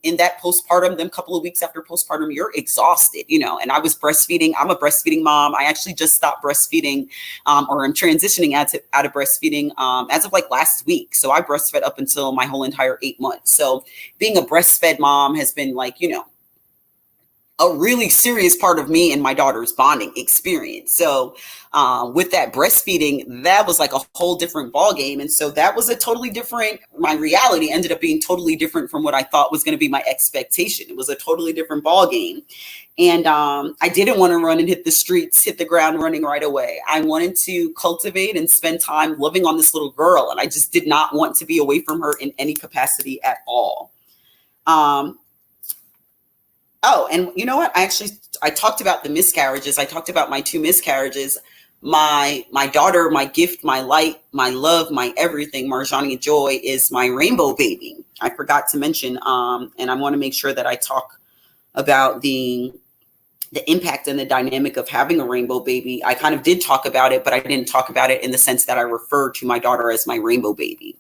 in that postpartum, them couple of weeks after postpartum, you're exhausted, and I was breastfeeding. I'm a breastfeeding mom. I actually just stopped breastfeeding, or I'm transitioning out of breastfeeding as of like last week. So I breastfed up until my whole entire 8 months. So being a breastfed mom has been like, a really serious part of me and my daughter's bonding experience. So with that breastfeeding, that was like a whole different ballgame. And so that was my reality ended up being totally different from what I thought was going to be my expectation. It was a totally different ballgame. And I didn't want to run and hit the ground running right away. I wanted to cultivate and spend time loving on this little girl. And I just did not want to be away from her in any capacity at all. Oh, and you know what? I talked about the miscarriages. I talked about my 2 miscarriages. My daughter, my gift, my light, my love, my everything, Marjani Joy, is my rainbow baby. I forgot to mention, and I want to make sure that I talk about the impact and the dynamic of having a rainbow baby. I kind of did talk about it, but I didn't talk about it in the sense that I refer to my daughter as my rainbow baby.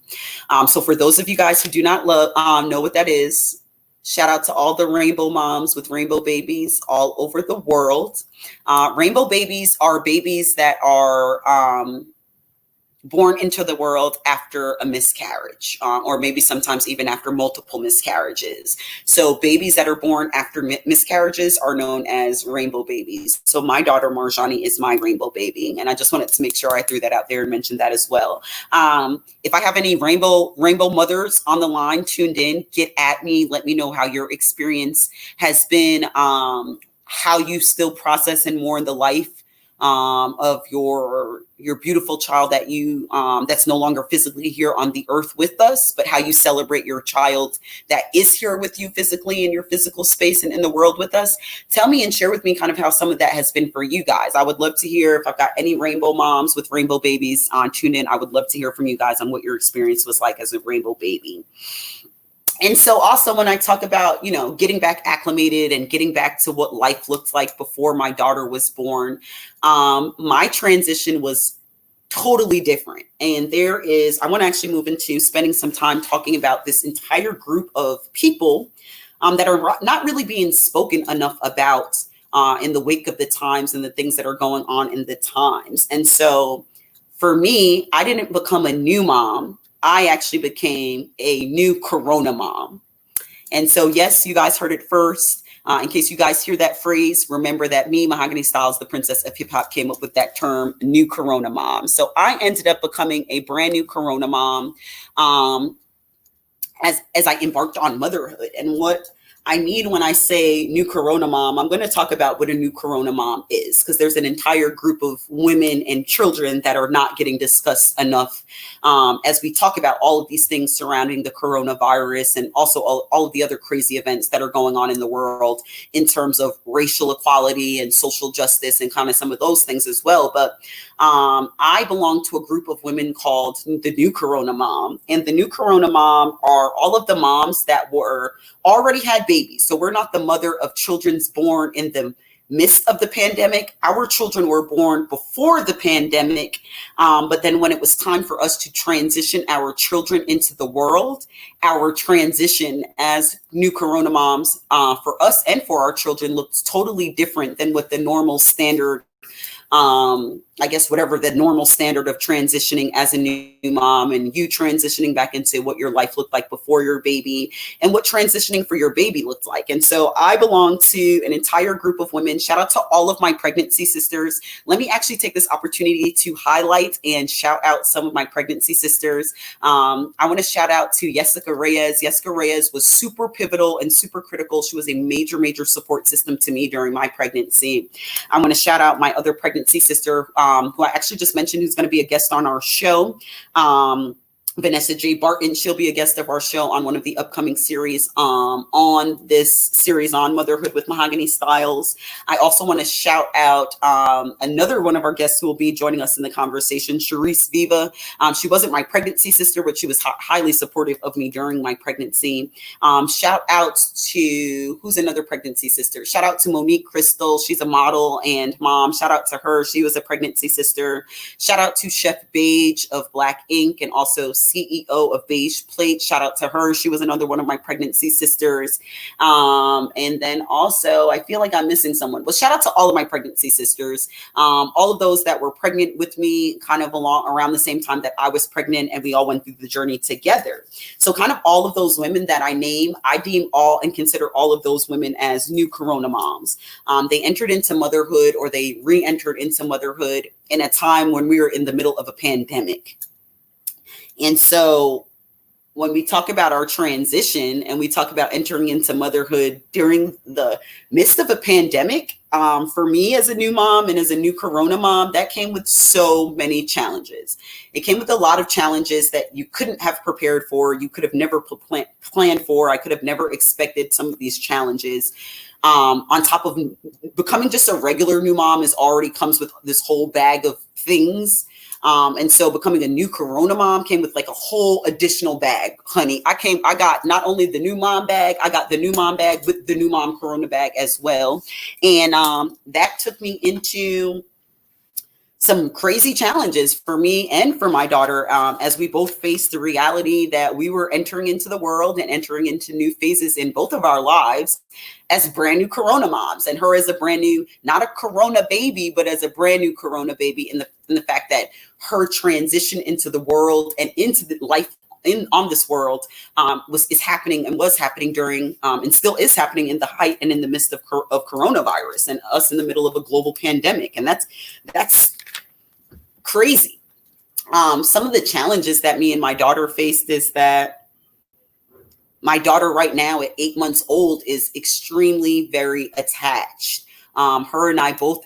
So for those of you guys who do not know what that is, shout out to all the rainbow moms with rainbow babies all over the world. Rainbow babies are babies that are born into the world after a miscarriage, or maybe sometimes even after multiple miscarriages. So babies that are born after miscarriages are known as rainbow babies. So my daughter Marjani is my rainbow baby, and I just wanted to make sure I threw that out there and mentioned that as well. If I have any rainbow mothers on the line tuned in, get at me. Let me know how your experience has been, how you still process and mourn the life of your beautiful child that you that's no longer physically here on the earth with us, but how you celebrate your child that is here with you physically in your physical space and in the world with us. Tell me and share with me kind of how some of that has been for you guys. I would love to hear if I've got any rainbow moms with rainbow babies on tune in. I would love to hear from you guys on what your experience was like as a rainbow baby. And so also when I talk about, getting back acclimated and getting back to what life looked like before my daughter was born, my transition was totally different. And I want to actually move into spending some time talking about this entire group of people that are not really being spoken enough about in the wake of the times and the things that are going on in the times. And so for me, I didn't become a new mom. I actually became a new Corona mom. And so, yes, you guys heard it first. In case you guys hear that phrase, remember that me, Mahogany Stylez, the princess of hip hop, came up with that term, new Corona mom. So I ended up becoming a brand new Corona mom as I embarked on motherhood. And what I mean when I say new Corona mom, I'm going to talk about what a new Corona mom is, because there's an entire group of women and children that are not getting discussed enough as we talk about all of these things surrounding the coronavirus and also all of the other crazy events that are going on in the world in terms of racial equality and social justice and kind of some of those things as well. But I belong to a group of women called the new Corona mom. And the new Corona mom are all of the moms that were already had babies. So we're not the mother of children born in the midst of the pandemic. Our children were born before the pandemic. But then when it was time for us to transition our children into the world, our transition as new Corona moms for us and for our children looks totally different than what the normal standard I guess whatever the normal standard of transitioning as a new mom and you transitioning back into what your life looked like before your baby and what transitioning for your baby looked like. And so I belong to an entire group of women. Shout out to all of my pregnancy sisters. Let me actually take this opportunity to highlight and shout out some of my pregnancy sisters. I want to shout out to Jessica Reyes. Jessica Reyes was super pivotal and super critical. She was a major, major support system to me during my pregnancy. I want to shout out my other pregnancy sister, who I actually just mentioned, who's going to be a guest on our show. Vanessa J. Barton, she'll be a guest of our show on one of the upcoming series on this series on Motherhood with Mahogany Stylez. I also want to shout out another one of our guests who will be joining us in the conversation, Charisse Viva. She wasn't my pregnancy sister, but she was highly supportive of me during my pregnancy. Shout out to, who's another pregnancy sister? Shout out to Monique Crystal. She's a model and mom. Shout out to her. She was a pregnancy sister. Shout out to Chef Beige of Black Ink and also CEO of Beige Plate. Shout out to her. She was another one of my pregnancy sisters. And then also, I feel like I'm missing someone. Well, shout out to all of my pregnancy sisters. All of those that were pregnant with me kind of around the same time that I was pregnant, and we all went through the journey together. So kind of all of those women that I name, I deem all and consider all of those women as new Corona moms. They entered into motherhood, or they re-entered into motherhood in a time when we were in the middle of a pandemic. And so when we talk about our transition and we talk about entering into motherhood during the midst of a pandemic, for me as a new mom and as a new Corona mom, that came with so many challenges. It came with a lot of challenges that you couldn't have prepared for. You could have never planned for. I could have never expected some of these challenges. On top of becoming just a regular new mom already comes with this whole bag of things. And so becoming a new Corona mom came with like a whole additional bag, honey. I got not only the new mom bag, I got the new mom bag with the new mom Corona bag as well. And that took me into some crazy challenges for me and for my daughter, as we both faced the reality that we were entering into the world and entering into new phases in both of our lives as brand new Corona moms, and her as a brand new, not a Corona baby, but as a brand new Corona baby in the fact that her transition into the world and into the life on this world is happening and was happening during and still is happening in the height and in the midst of coronavirus and us in the middle of a global pandemic. And that's crazy. Some of the challenges that me and my daughter faced is that my daughter right now at 8 months old is extremely very attached. Her and I both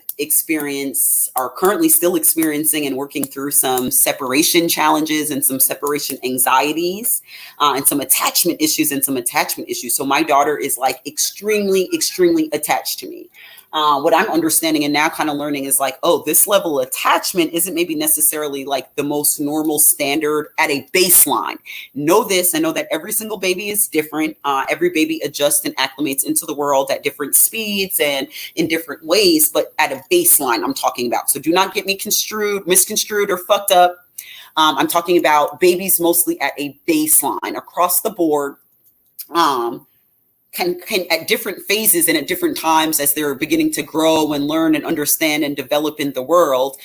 are currently still experiencing and working through some separation challenges and some separation anxieties and some attachment issues. So my daughter is like extremely, extremely attached to me. What I'm understanding and now kind of learning is like, oh, this level of attachment isn't maybe necessarily like the most normal standard at a baseline. Know this, I know that every single baby is different. Every baby adjusts and acclimates into the world at different speeds and in different ways, but at a baseline I'm talking about. So do not get me misconstrued or fucked up. I'm talking about babies mostly at a baseline across the board. Can at different phases and at different times as they're beginning to grow and learn and understand and develop in the world,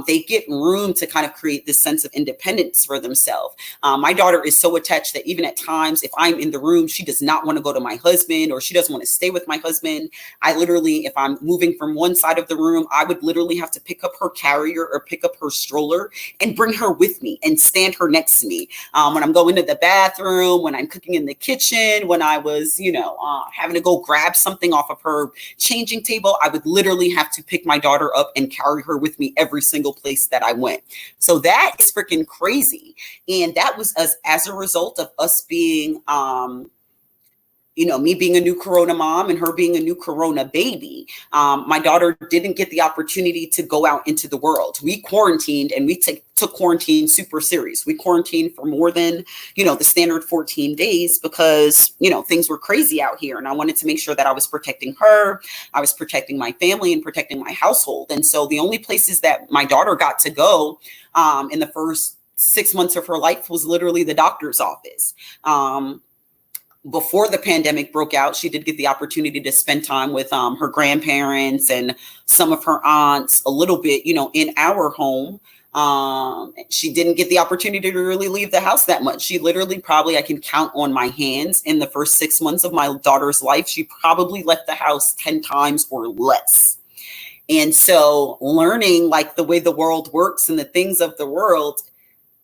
they get room to kind of create this sense of independence for themselves. My daughter is so attached that even at times, if I'm in the room, she does not want to go to my husband or she doesn't want to stay with my husband. I literally, if I'm moving from one side of the room, I would literally have to pick up her carrier or pick up her stroller and bring her with me and stand her next to me. When I'm going to the bathroom, when I'm cooking in the kitchen, when I was, having to go grab something off of her changing table, I would literally have to pick my daughter up and carry her with me every single place that I went. So that is freaking crazy. And that was as a result of us being, me being a new corona mom and her being a new corona baby. My daughter didn't get the opportunity to go out into the world. We quarantined and we took quarantine super serious. We quarantined for more than, the standard 14 days because, things were crazy out here. And I wanted to make sure that I was protecting her, I was protecting my family and protecting my household. And so the only places that my daughter got to go in the first 6 months of her life was literally the doctor's office. Before the pandemic broke out, she did get the opportunity to spend time with her grandparents and some of her aunts a little bit, in our home. She didn't get the opportunity to really leave the house that much. She literally probably, I can count on my hands in the first 6 months of my daughter's life. She probably left the house 10 times or less. And so learning like the way the world works and the things of the world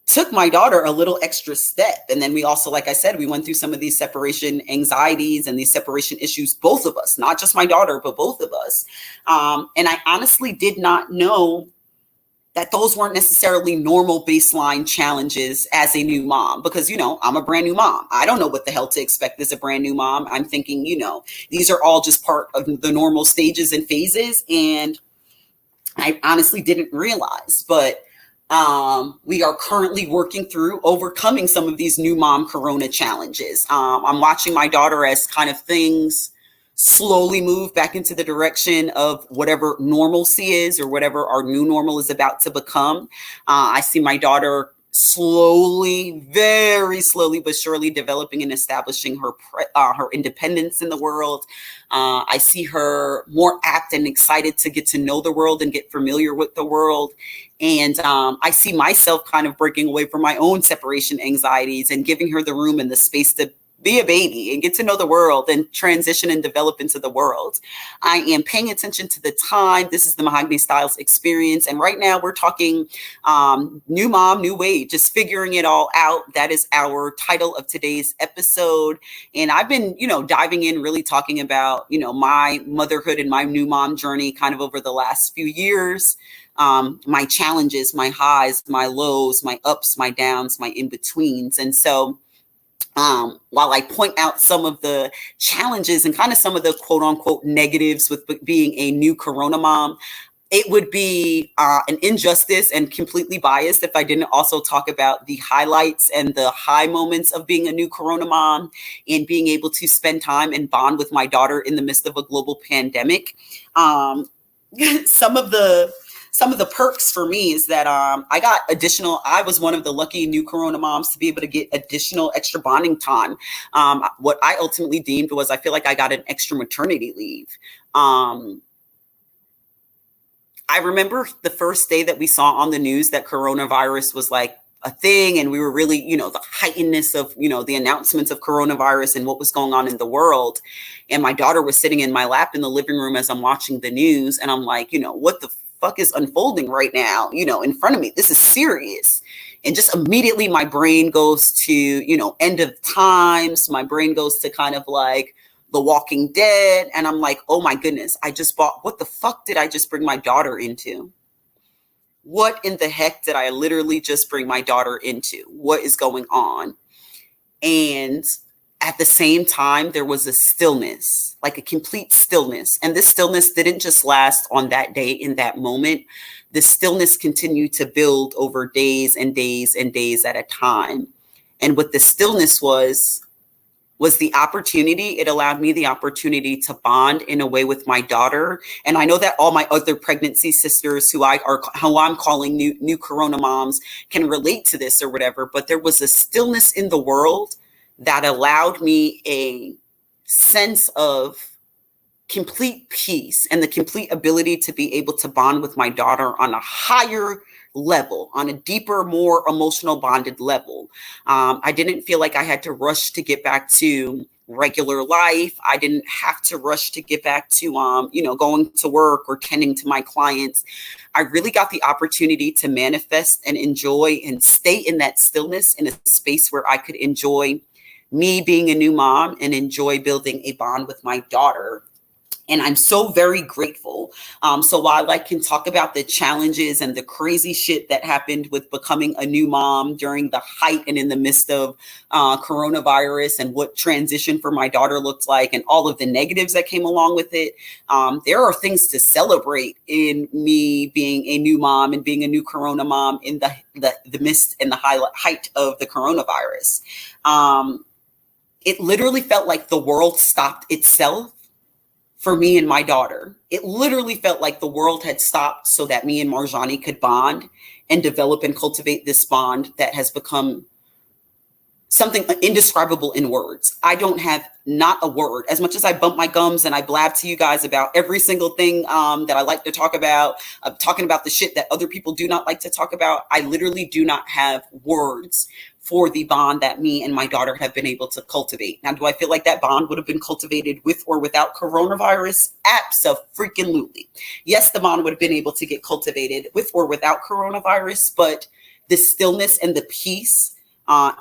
took my daughter a little extra step. And then we also, like I said, we went through some of these separation anxieties and these separation issues, both of us, not just my daughter, but both of us. And I honestly did not know that those weren't necessarily normal baseline challenges as a new mom, because, I'm a brand new mom. I don't know what the hell to expect as a brand new mom. I'm thinking, these are all just part of the normal stages and phases. And I honestly didn't realize, but we are currently working through overcoming some of these new mom corona challenges. I'm watching my daughter as kind of things slowly move back into the direction of whatever normalcy is or whatever our new normal is about to become. I see my daughter slowly, very slowly, but surely developing and establishing her independence in the world. I see her more apt and excited to get to know the world and get familiar with the world. And I see myself kind of breaking away from my own separation anxieties and giving her the room and the space to be a baby and get to know the world and transition and develop into the world. I am paying attention to the time. This is the Mahogany Stylez Experience. And right now we're talking new mom, new way, just figuring it all out. That is our title of today's episode. And I've been, diving in, really talking about, my motherhood and my new mom journey kind of over the last few years. My challenges, my highs, my lows, my ups, my downs, my in-betweens. And so while I point out some of the challenges and kind of some of the quote unquote negatives with being a new corona mom, it would be an injustice and completely biased if I didn't also talk about the highlights and the high moments of being a new corona mom and being able to spend time and bond with my daughter in the midst of a global pandemic. Some of the perks for me is that I was one of the lucky new corona moms to be able to get additional extra bonding time. What I ultimately deemed was, I feel like I got an extra maternity leave. I remember the first day that we saw on the news that coronavirus was like a thing. And we were really, the heightenedness of, the announcements of coronavirus and what was going on in the world. And my daughter was sitting in my lap in the living room as I'm watching the news. And I'm like, what the fuck is unfolding right now, in front of me? This is serious. And just immediately my brain goes to, end of times. My brain goes to kind of like The Walking Dead. And I'm like, oh my goodness, what the fuck did I just bring my daughter into? What in the heck did I literally just bring my daughter into? What is going on? And at the same time, there was a stillness, like a complete stillness. And this stillness didn't just last on that day in that moment. The stillness continued to build over days and days and days at a time. And what the stillness was the opportunity. It allowed me the opportunity to bond in a way with my daughter. And I know that all my other pregnancy sisters who I'm calling new Corona moms can relate to this or whatever, but there was a stillness in the world that allowed me a sense of complete peace and the complete ability to be able to bond with my daughter on a higher level, on a deeper, more emotional bonded level. I didn't feel like I had to rush to get back to regular life. I didn't have to rush to get back to, going to work or tending to my clients. I really got the opportunity to manifest and enjoy and stay in that stillness in a space where I could enjoy me being a new mom and enjoy building a bond with my daughter. And I'm so very grateful. So while I can talk about the challenges and the crazy shit that happened with becoming a new mom during the height and in the midst of coronavirus and what transition for my daughter looked like and all of the negatives that came along with it, there are things to celebrate in me being a new mom and being a new Corona mom in the midst and the height of the coronavirus. It literally felt like the world stopped itself for me and my daughter. It literally felt like the world had stopped so that me and Marjani could bond and develop and cultivate this bond that has become something indescribable in words. I don't have not a word. As much as I bump my gums and I blab to you guys about every single thing that I like to talk about, talking about the shit that other people do not like to talk about, I literally do not have words for the bond that me and my daughter have been able to cultivate. Now, do I feel like that bond would have been cultivated with or without coronavirus? Abso-freaking-lutely. Yes, the bond would have been able to get cultivated with or without coronavirus, but the stillness and the peace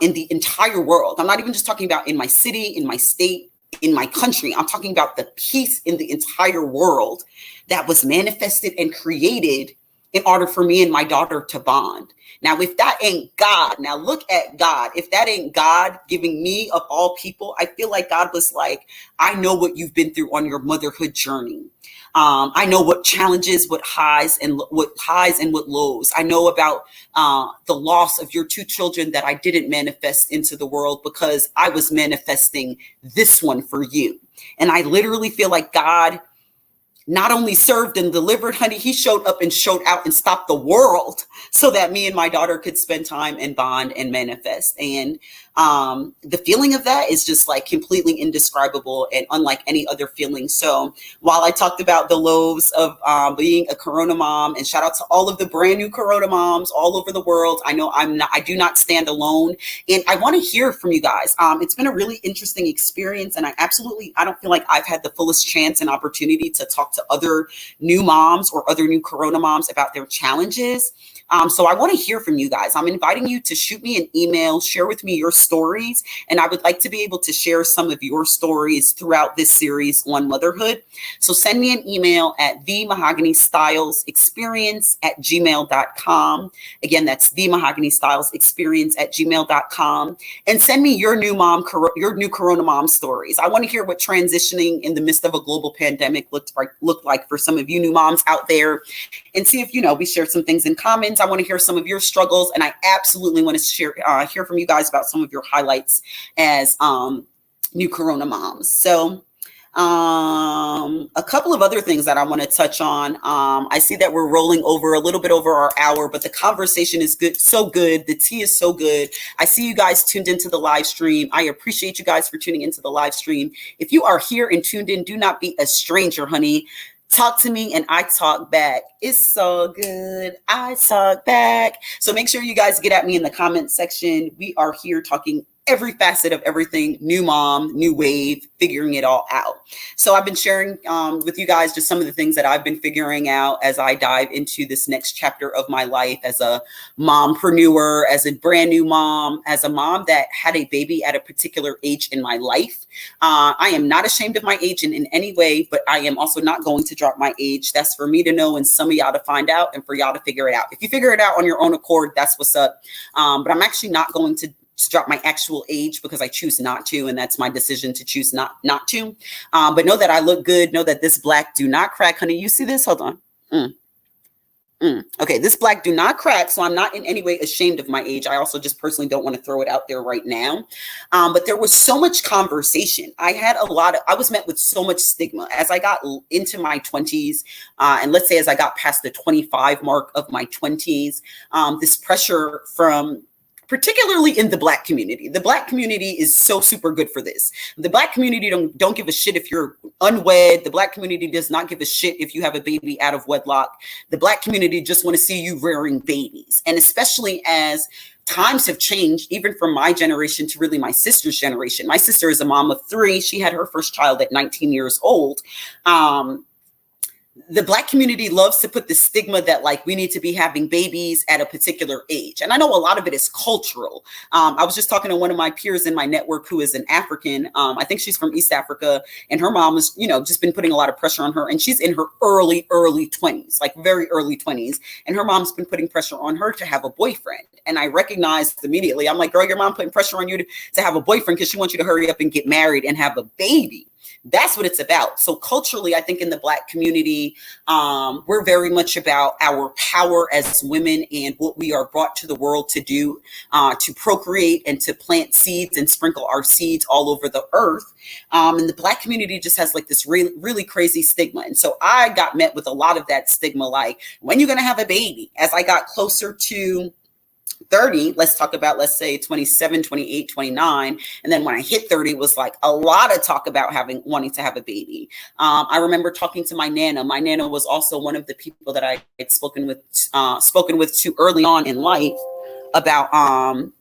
in the entire world. I'm not even just talking about in my city, in my state, in my country. I'm talking about the peace in the entire world that was manifested and created in order for me and my daughter to bond. Now, if that ain't God, now look at God. If that ain't God giving me, of all people, I feel like God was like, I know what you've been through on your motherhood journey. I know what challenges, what highs and what lows. I know about the loss of your two children that I didn't manifest into the world because I was manifesting this one for you. And I literally feel like God not only served and delivered, honey, he showed up and showed out and stopped the world so that me and my daughter could spend time and bond and manifest. And the feeling of that is just like completely indescribable and unlike any other feeling. So while I talked about the lows of being a Corona mom, and shout out to all of the brand new Corona moms all over the world. I know I do not stand alone. And I want to hear from you guys. It's been a really interesting experience. And I don't feel like I've had the fullest chance and opportunity to talk to other new moms or other new Corona moms about their challenges. So I want to hear from you guys. I'm inviting you to shoot me an email, share with me your stories, and I would like to be able to share some of your stories throughout this series on motherhood. So send me an email at Mahogany Stylez Experience at gmail.com. Again, that's Mahogany Stylez Experience at gmail.com. And send me your new Corona mom stories. I want to hear what transitioning in the midst of a global pandemic looked like for some of you new moms out there, and see if, we share some things in common. I want to hear some of your struggles, and I absolutely want to hear from you guys about some of your highlights as new Corona moms. So a couple of other things that I want to touch on. I see that we're rolling over a little bit over our hour, but the conversation is good, so good. The tea is so good. I see you guys tuned into the live stream. I appreciate you guys for tuning into the live stream. If you are here and tuned in, do not be a stranger, honey. Talk to me and I talk back. It's so good. I talk back. So make sure you guys get at me in the comment section. We are here talking every facet of everything, new mom, new wave, figuring it all out. So I've been sharing with you guys just some of the things that I've been figuring out as I dive into this next chapter of my life as a mompreneur, as a brand new mom, as a mom that had a baby at a particular age in my life. I am not ashamed of my age in any way, but I am also not going to drop my age. That's for me to know and some of y'all to find out and for y'all to figure it out. If you figure it out on your own accord, that's what's up. But I'm actually not going to drop my actual age because I choose not to, and that's my decision to choose not to. But know that I look good. Know that this black do not crack, honey. You see this? Hold on. Okay, this black do not crack, so I'm not in any way ashamed of my age. I also just personally don't want to throw it out there right now. But there was so much conversation. I was met with so much stigma as I got into my 20s. And let's say as I got past the 25 mark of my 20s, this pressure from particularly in the black community. The black community is so super good for this. The black community don't give a shit if you're unwed. The black community does not give a shit if you have a baby out of wedlock. The black community just want to see you rearing babies. And especially as times have changed, even from my generation to really my sister's generation. My sister is a mom of 3. She had her first child at 19 years old. The black community loves to put the stigma that like we need to be having babies at a particular age. And I know a lot of it is cultural. I was just talking to one of my peers in my network who is an African. I think she's from East Africa, and her mom has, just been putting a lot of pressure on her, and she's in her early 20s, like very early 20s. And her mom's been putting pressure on her to have a boyfriend. And I recognized immediately, I'm like, girl, your mom putting pressure on you to have a boyfriend because she wants you to hurry up and get married and have a baby. That's what it's about. So culturally, I think in the black community, we're very much about our power as women and what we are brought to the world to do, to procreate and to plant seeds and sprinkle our seeds all over the earth. And the black community just has like this really, really crazy stigma. And so I got met with a lot of that stigma, like, when you're going to have a baby? As I got closer to 30, let's talk about, let's say 27, 28, 29. And then when I hit 30, it was like a lot of talk about wanting to have a baby. I remember talking to my Nana. My Nana was also one of the people that I had spoken with too early on in life about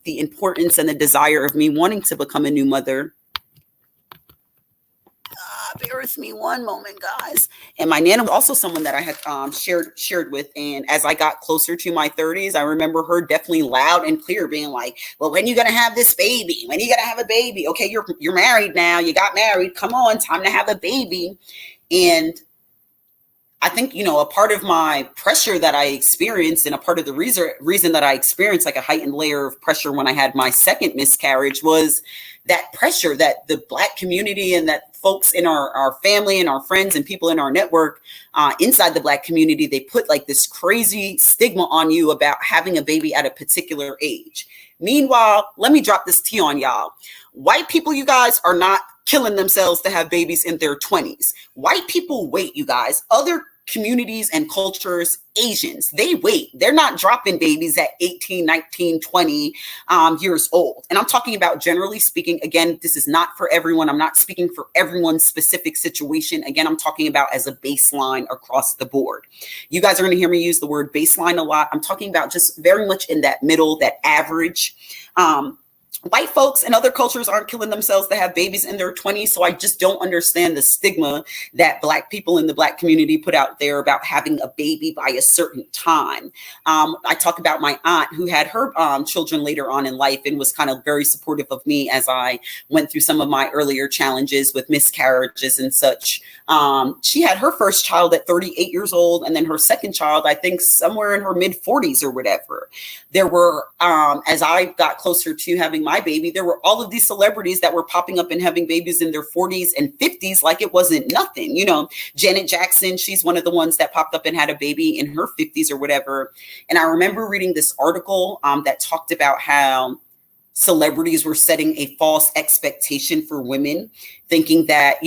the importance and the desire of me wanting to become a new mother. Bear with me one moment, guys. And my Nana was also someone that I had shared with. And as I got closer to my 30s, I remember her definitely loud and clear being like, well, when are you going to have this baby? When are you going to have a baby? Okay, you're married now. You got married. Come on, time to have a baby. And I think, a part of my pressure that I experienced, and a part of the reason that I experienced like a heightened layer of pressure when I had my second miscarriage, was that pressure that the black community and that folks in our family and our friends and people in our network inside the black community, they put like this crazy stigma on you about having a baby at a particular age. Meanwhile, let me drop this tea on y'all. White people, you guys, are not killing themselves to have babies in their 20s. White people wait, you guys. Other communities and cultures, Asians, they wait. They're not dropping babies at 18, 19, 20 years old. And I'm talking about, generally speaking, again, this is not for everyone. I'm not speaking for everyone's specific situation. Again, I'm talking about as a baseline across the board. You guys are going to hear me use the word baseline a lot. I'm talking about just very much in that middle, that average. White folks and other cultures aren't killing themselves to have babies in their 20s. So I just don't understand the stigma that black people in the black community put out there about having a baby by a certain time. I talk about my aunt who had her children later on in life and was kind of very supportive of me as I went through some of my earlier challenges with miscarriages and such. She had her first child at 38 years old, and then her second child, I think somewhere in her mid 40s or whatever. There were, as I got closer to having my baby, there were all of these celebrities that were popping up and having babies in their 40s and 50s like it wasn't nothing. Janet Jackson, she's one of the ones that popped up and had a baby in her 50s or whatever. And I remember reading this article that talked about how celebrities were setting a false expectation for women, thinking that,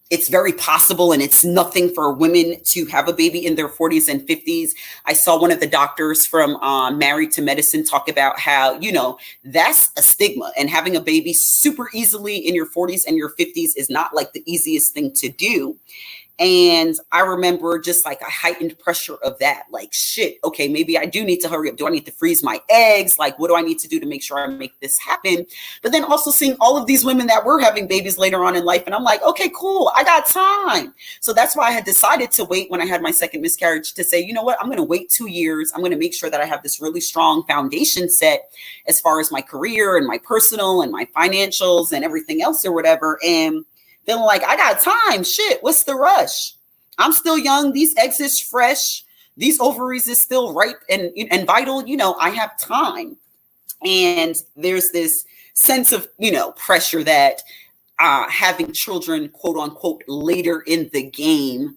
it's very possible and it's nothing for women to have a baby in their 40s and 50s. I saw one of the doctors from Married to Medicine talk about how, that's a stigma, and having a baby super easily in your 40s and your 50s is not like the easiest thing to do. And I remember just like a heightened pressure of that, like, shit, okay, maybe I do need to hurry up. Do I need to freeze my eggs? Like, what do I need to do to make sure I make this happen? But then also seeing all of these women that were having babies later on in life. And I'm like, okay, cool, I got time. So that's why I had decided to wait when I had my second miscarriage to say, you know what, I'm going to wait 2 years. I'm going to make sure that I have this really strong foundation set as far as my career and my personal and my financials and everything else or whatever. And then like, I got time. Shit, what's the rush? I'm still young. These eggs is fresh. These ovaries is still ripe and vital. I have time. And there's this sense of, pressure that having children, quote unquote, later in the game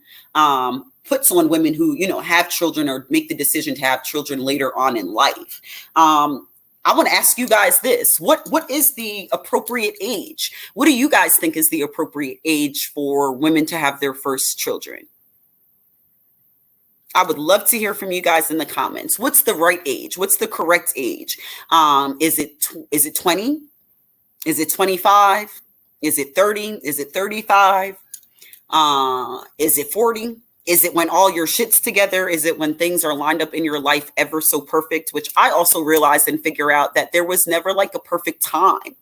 puts on women who, have children or make the decision to have children later on in life. I want to ask you guys this. What is the appropriate age? What do you guys think is the appropriate age for women to have their first children? I would love to hear from you guys in the comments. What's the right age? What's the correct age? Is it 20? Is it 25? Is it 30? Is it 35? Is it 40? Is it when all your shit's together? Is it when things are lined up in your life ever so perfect? Which I also realized and figure out that there was never like a perfect time.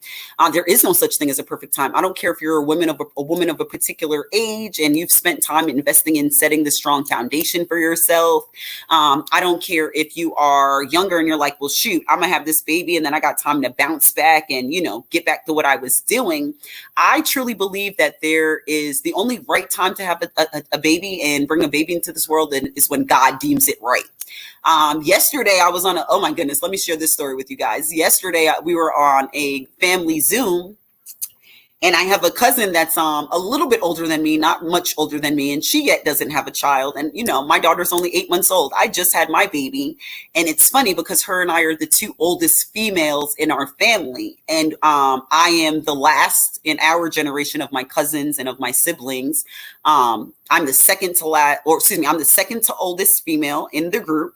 There is no such thing as a perfect time. I don't care if you're a woman of a particular age and you've spent time investing in setting the strong foundation for yourself. I don't care if you are younger and you're like, well, shoot, I'm gonna have this baby and then I got time to bounce back and, get back to what I was doing. I truly believe that there is the only right time to have a baby and bring a baby into this world and is when God deems it right. Yesterday I was on oh my goodness, let me share this story with you guys. Yesterday we were on a family Zoom, and I have a cousin that's a little bit older than me, not much older than me, and she yet doesn't have a child. And my daughter's only 8 months old. I just had my baby, and it's funny because her and I are the two oldest females in our family, and I am the last in our generation of my cousins and of my siblings. I'm the second to last, or excuse me, I'm the second to oldest female in the group.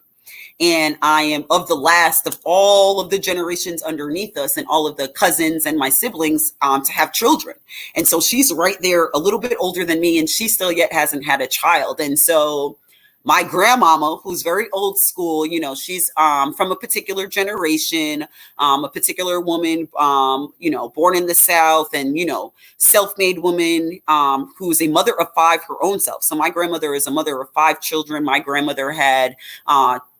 And I am of the last of all of the generations underneath us and all of the cousins and my siblings to have children. And so she's right there, a little bit older than me, and she still yet hasn't had a child. And so my grandmama, who's very old school, she's from a particular generation, a particular woman, born in the South and, self-made woman who's a mother of five her own self. So my grandmother is a mother of five children. My grandmother had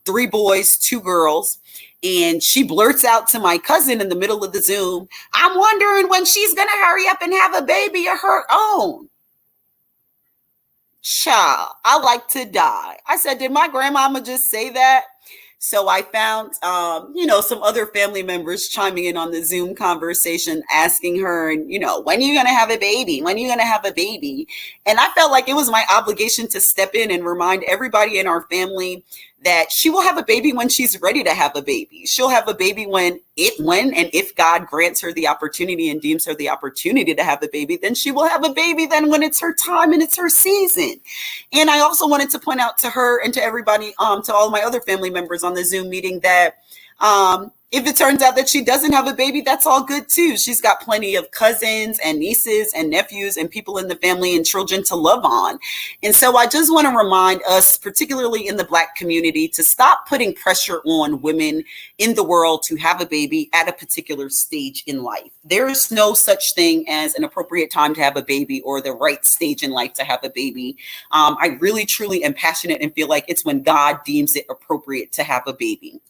3 boys, 2 girls. And she blurts out to my cousin in the middle of the Zoom, I'm wondering when she's going to hurry up and have a baby of her own. Child, I like to die. I said, did my grandmama just say that? So I found, some other family members chiming in on the Zoom conversation, asking her, and, when are you going to have a baby? When are you going to have a baby? And I felt like it was my obligation to step in and remind everybody in our family that she will have a baby when she's ready to have a baby. She'll have a baby when and if God grants her the opportunity and deems her the opportunity to have a baby, then she will have a baby then when it's her time and it's her season. And I also wanted to point out to her and to everybody, to all my other family members on the Zoom meeting that if it turns out that she doesn't have a baby, that's all good too. She's got plenty of cousins and nieces and nephews and people in the family and children to love on. And so I just want to remind us, particularly in the Black community, to stop putting pressure on women in the world to have a baby at a particular stage in life. There's no such thing as an appropriate time to have a baby or the right stage in life to have a baby. I really, truly am passionate and feel like it's when God deems it appropriate to have a baby.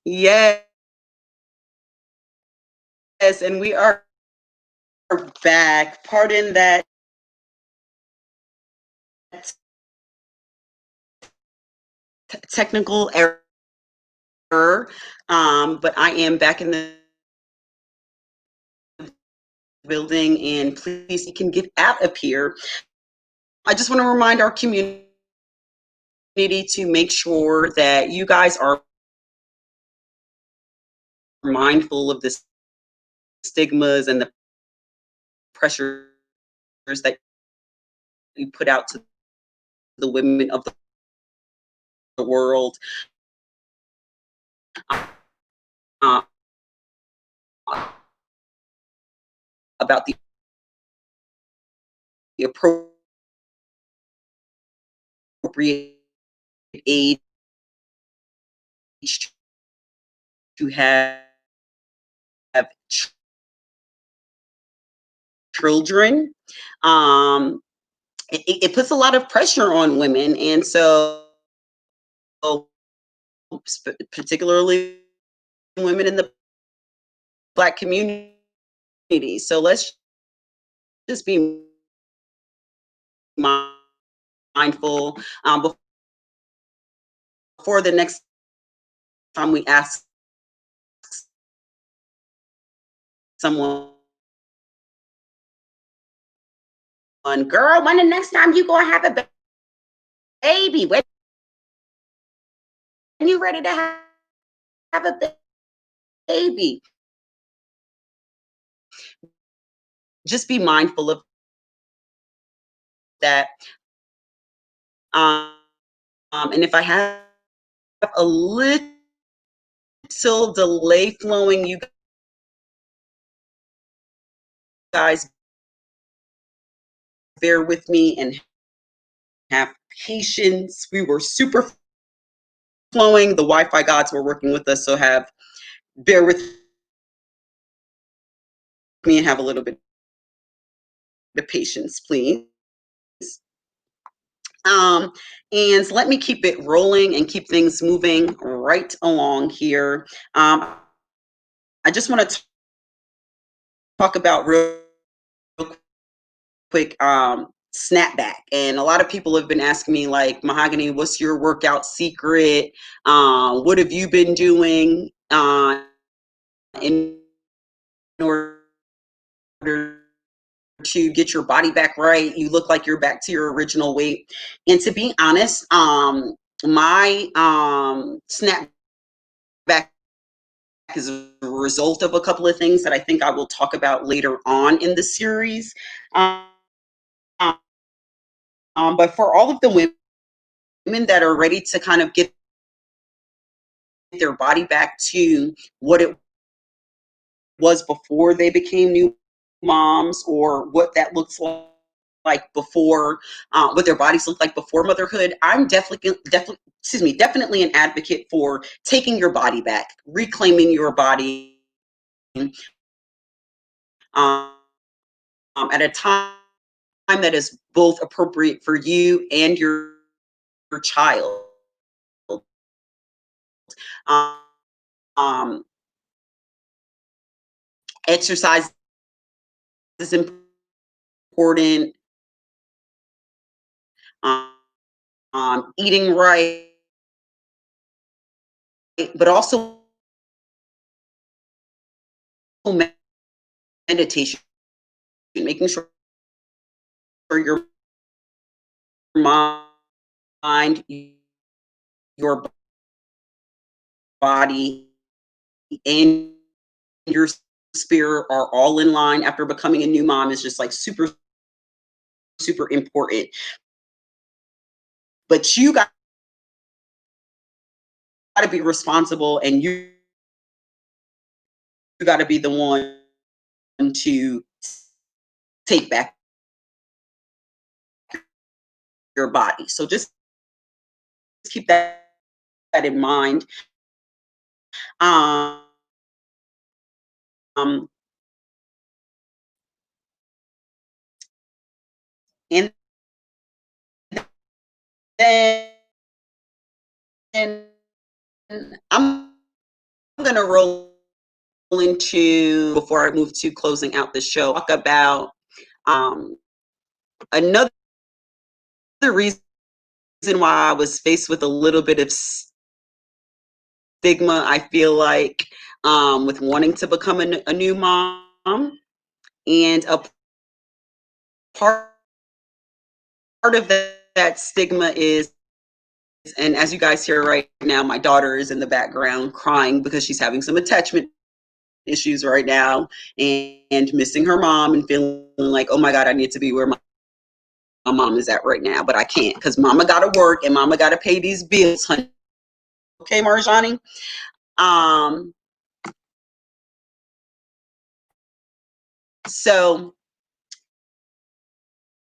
Yes, and we are back. Pardon that technical error, but I am back in the building, and please, you can get out of here. I just want to remind our community to make sure that you guys are mindful of the stigmas and the pressures that you put out to the women of the world, uh, about the appropriate age to have children. Um, it puts a lot of pressure on women, and so particularly women in the Black community. So let's just be mindful, before the next time we ask someone, girl, when the next time you gonna have a baby? When you ready to have a baby? Just be mindful of that. And if I have a little delay flowing, you guys bear with me and have patience. We were super flowing. The Wi-Fi gods were working with us, so bear with me and have a little bit of patience, please. Um, and let me keep it rolling and keep things moving right along here. I just want to talk about real quick, snapback. And a lot of people have been asking me, like, Mahogany, what's your workout secret? What have you been doing in order to get your body back right? You look like you're back to your original weight. And to be honest, my snapback is a result of a couple of things that I think I will talk about later on in the series. Um, but for all of the women that are ready to kind of get their body back to what it was before they became new moms, or what that looks like before, what their bodies look like before motherhood, I'm definitely an advocate for taking your body back, reclaiming your body, um, at a time that is both appropriate for you and your child. Um, um, Exercise is important. Um, Eating right, but also meditation, making sure your mind, your body, and your spirit are all in line after becoming a new mom is just like super, super important. But you got to be responsible, and you got to be the one to take back your body. So just keep that in mind. Um, and then I'm to roll into, before I move to closing out the show, talk about another reason why I was faced with a little bit of stigma, I feel like, with wanting to become a new mom. And a part of that stigma is, and as you guys hear right now, my daughter is in the background crying because she's having some attachment issues right now and missing her mom and feeling like, oh my God, I need to be where my mom is at right now, but I can't because mama got to work and mama got to pay these bills, honey. Okay, Marjani? Um, so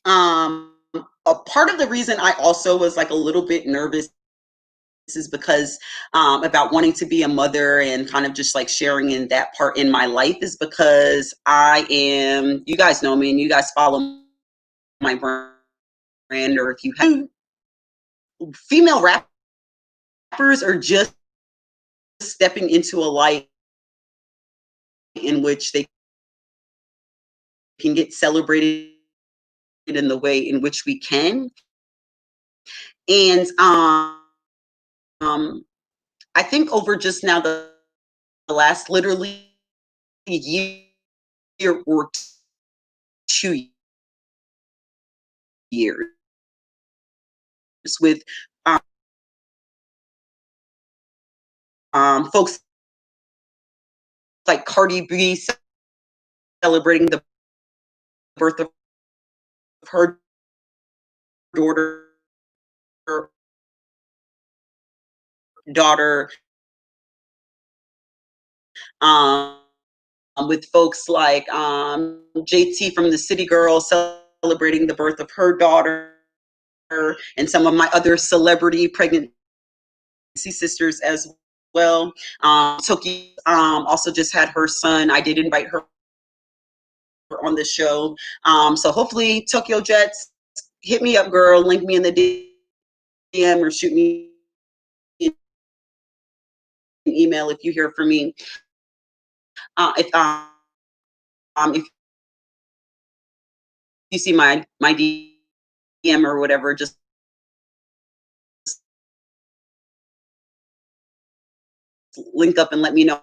a part of the reason I also was like a little bit nervous is because about wanting to be a mother and kind of just like sharing in that part in my life is because I am, you guys know me and you guys follow my brand, or if you have, female rappers are just stepping into a life in which they can get celebrated in the way in which we can. And I think over just now the last literally year or 2 years with folks like Cardi B celebrating the birth of her daughter, um, with folks like JT from the City Girls celebrating the birth of her daughter, and some of my other celebrity pregnancy sisters as well. Tokyo also just had her son. I did invite her on the show. So hopefully Tokyo Jets, hit me up, girl. Link me in the DM or shoot me an email if you hear from me. If you see my DM or whatever, just link up and let me know.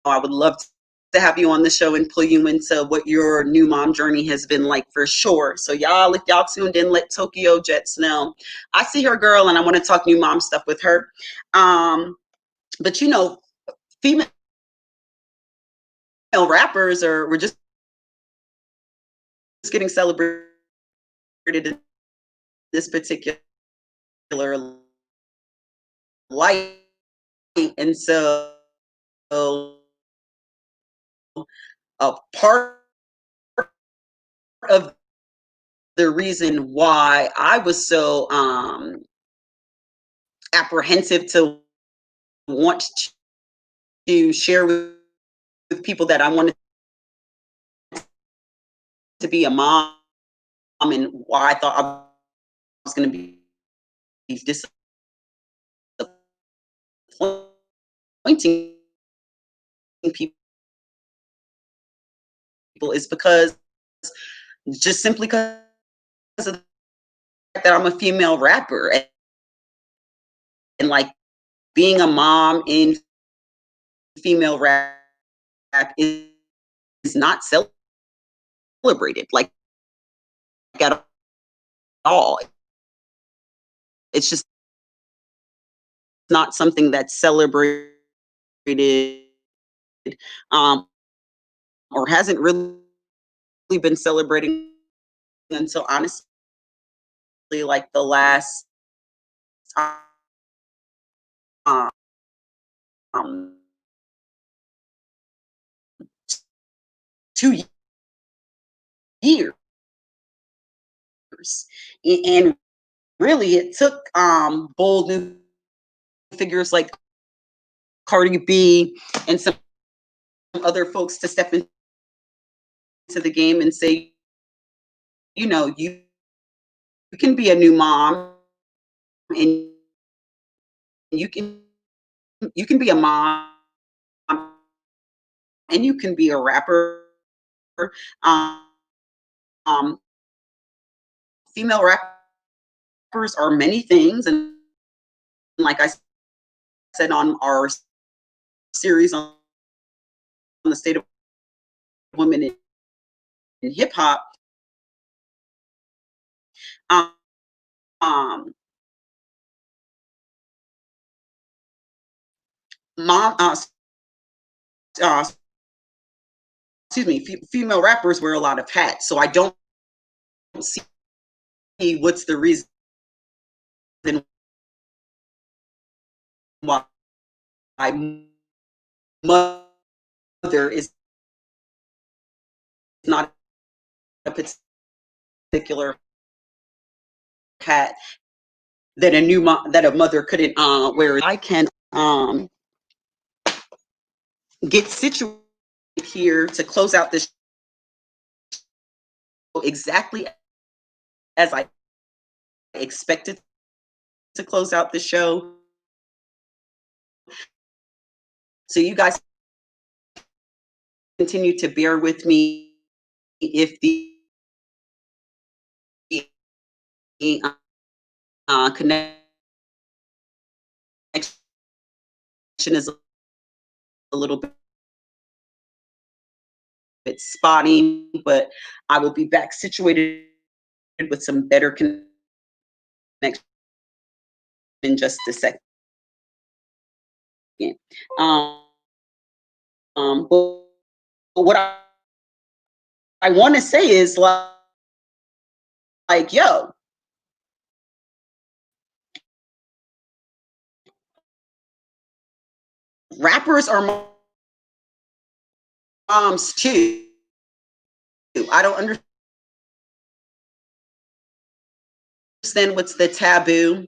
I would love to have you on the show and pull you into what your new mom journey has been like for sure. So y'all, if y'all tuned in, let Tokyo Jets know. I see her, girl, and I want to talk new mom stuff with her. But you know, female rappers were just getting celebrated in this particular light. And so a part of the reason why I was so apprehensive to want to share with people that I wanted to be a mom, and why I thought I was going to be disappointing people is because just simply because of the fact that I'm a female rapper, and like being a mom in female rap is not celebrated like at all. It's just not something that's celebrated, um, or hasn't really been celebrating until honestly like the last um, 2 years. And really it took bold new figures like Cardi B and some other folks to step into the game and say, you know, you can be a new mom, and you can be a mom and you can be a rapper. Um, um, Female rappers are many things, and like I said on our series on the state of women in hip hop, um, um, mom, uh, excuse me, female rappers wear a lot of hats, so I don't see what's the reason why mother is not a particular hat that that a mother couldn't wear. I can get situated here to close out this show exactly as I expected to close out the show. So you guys continue to bear with me if the connection is a little bit spotty, but I will be back situated with some better connection in just a second. Um, but what I want to say is like, yo, rappers are moms too. I don't understand what's the taboo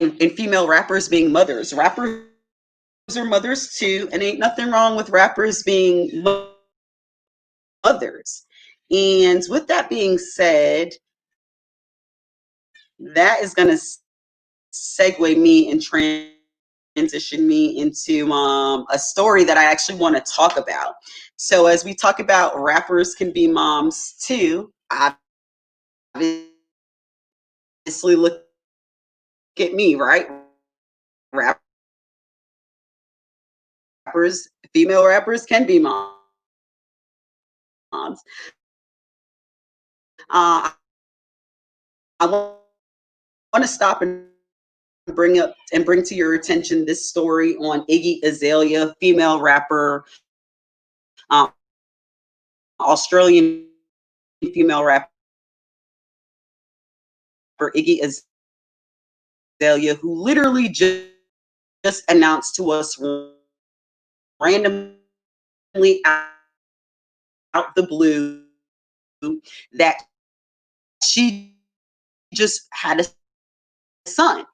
in female rappers being mothers. Rappers are mothers too, and ain't nothing wrong with rappers being mothers. And with that being said, that is going to segue me and transition me into a story that I actually want to talk about. So as we talk about rappers can be moms too, obviously look at me, right? Rappers, female rappers can be moms. I want to stop and bring to your attention this story on Iggy Azelea, female rapper, um, Australian female rapper Iggy Azelea, who literally just announced to us randomly out the blue that she just had a son.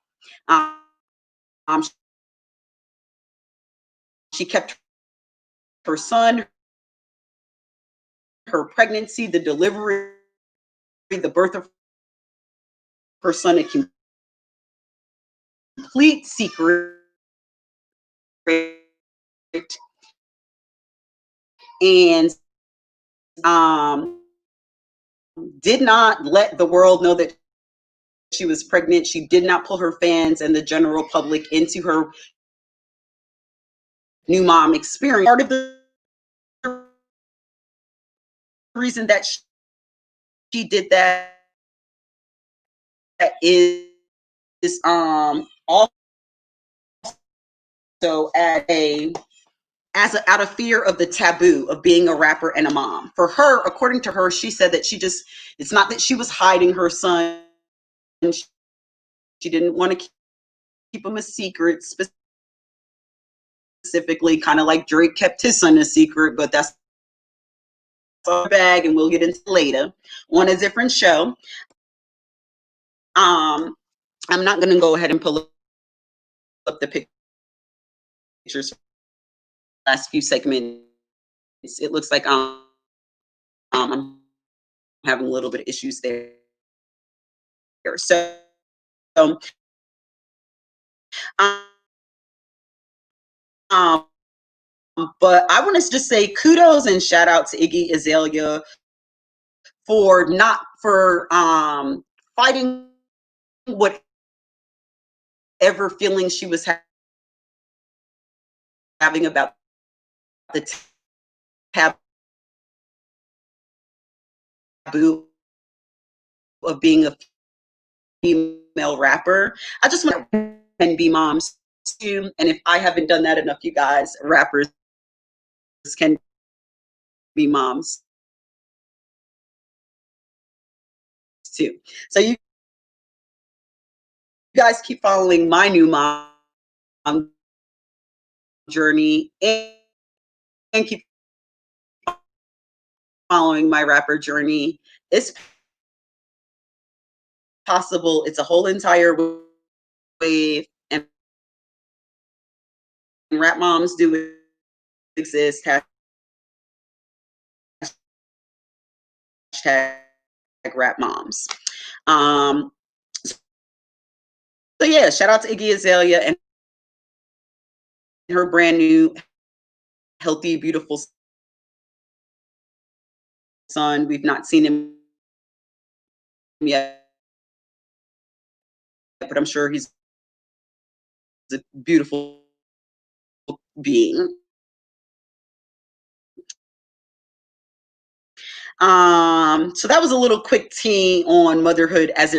Um, she kept her son, her pregnancy, the delivery, the birth of her son, a complete secret, and did not let the world know that she was pregnant. She did not pull her fans and the general public into her new mom experience. Part of the reason that she did that is also at a out of fear of the taboo of being a rapper and a mom. For her, according to her, she said that it's not that she was hiding her son. She didn't want to keep him a secret, specifically, kind of like Drake kept his son a secret, but that's a bag, and we'll get into later on a different show. I'm not going to go ahead and pull up the pictures for the last few segments. It looks like I'm having a little bit of issues there. So um, Um, but I want to just say kudos and shout out to Iggy Azelea for not for fighting whatever feelings she was having about the taboo of being a female rapper. I just want to and be moms too. And if I haven't done that enough, you guys, rappers can be moms too. So you guys keep following my new mom journey and keep following my rapper journey. It's possible. It's a whole entire wave, and rap moms do exist. Hashtag rap moms. So yeah, shout out to Iggy Azalea and her brand new healthy, beautiful son. We've not seen him yet, but I'm sure he's a beautiful being. So that was a little quick tea on motherhood as it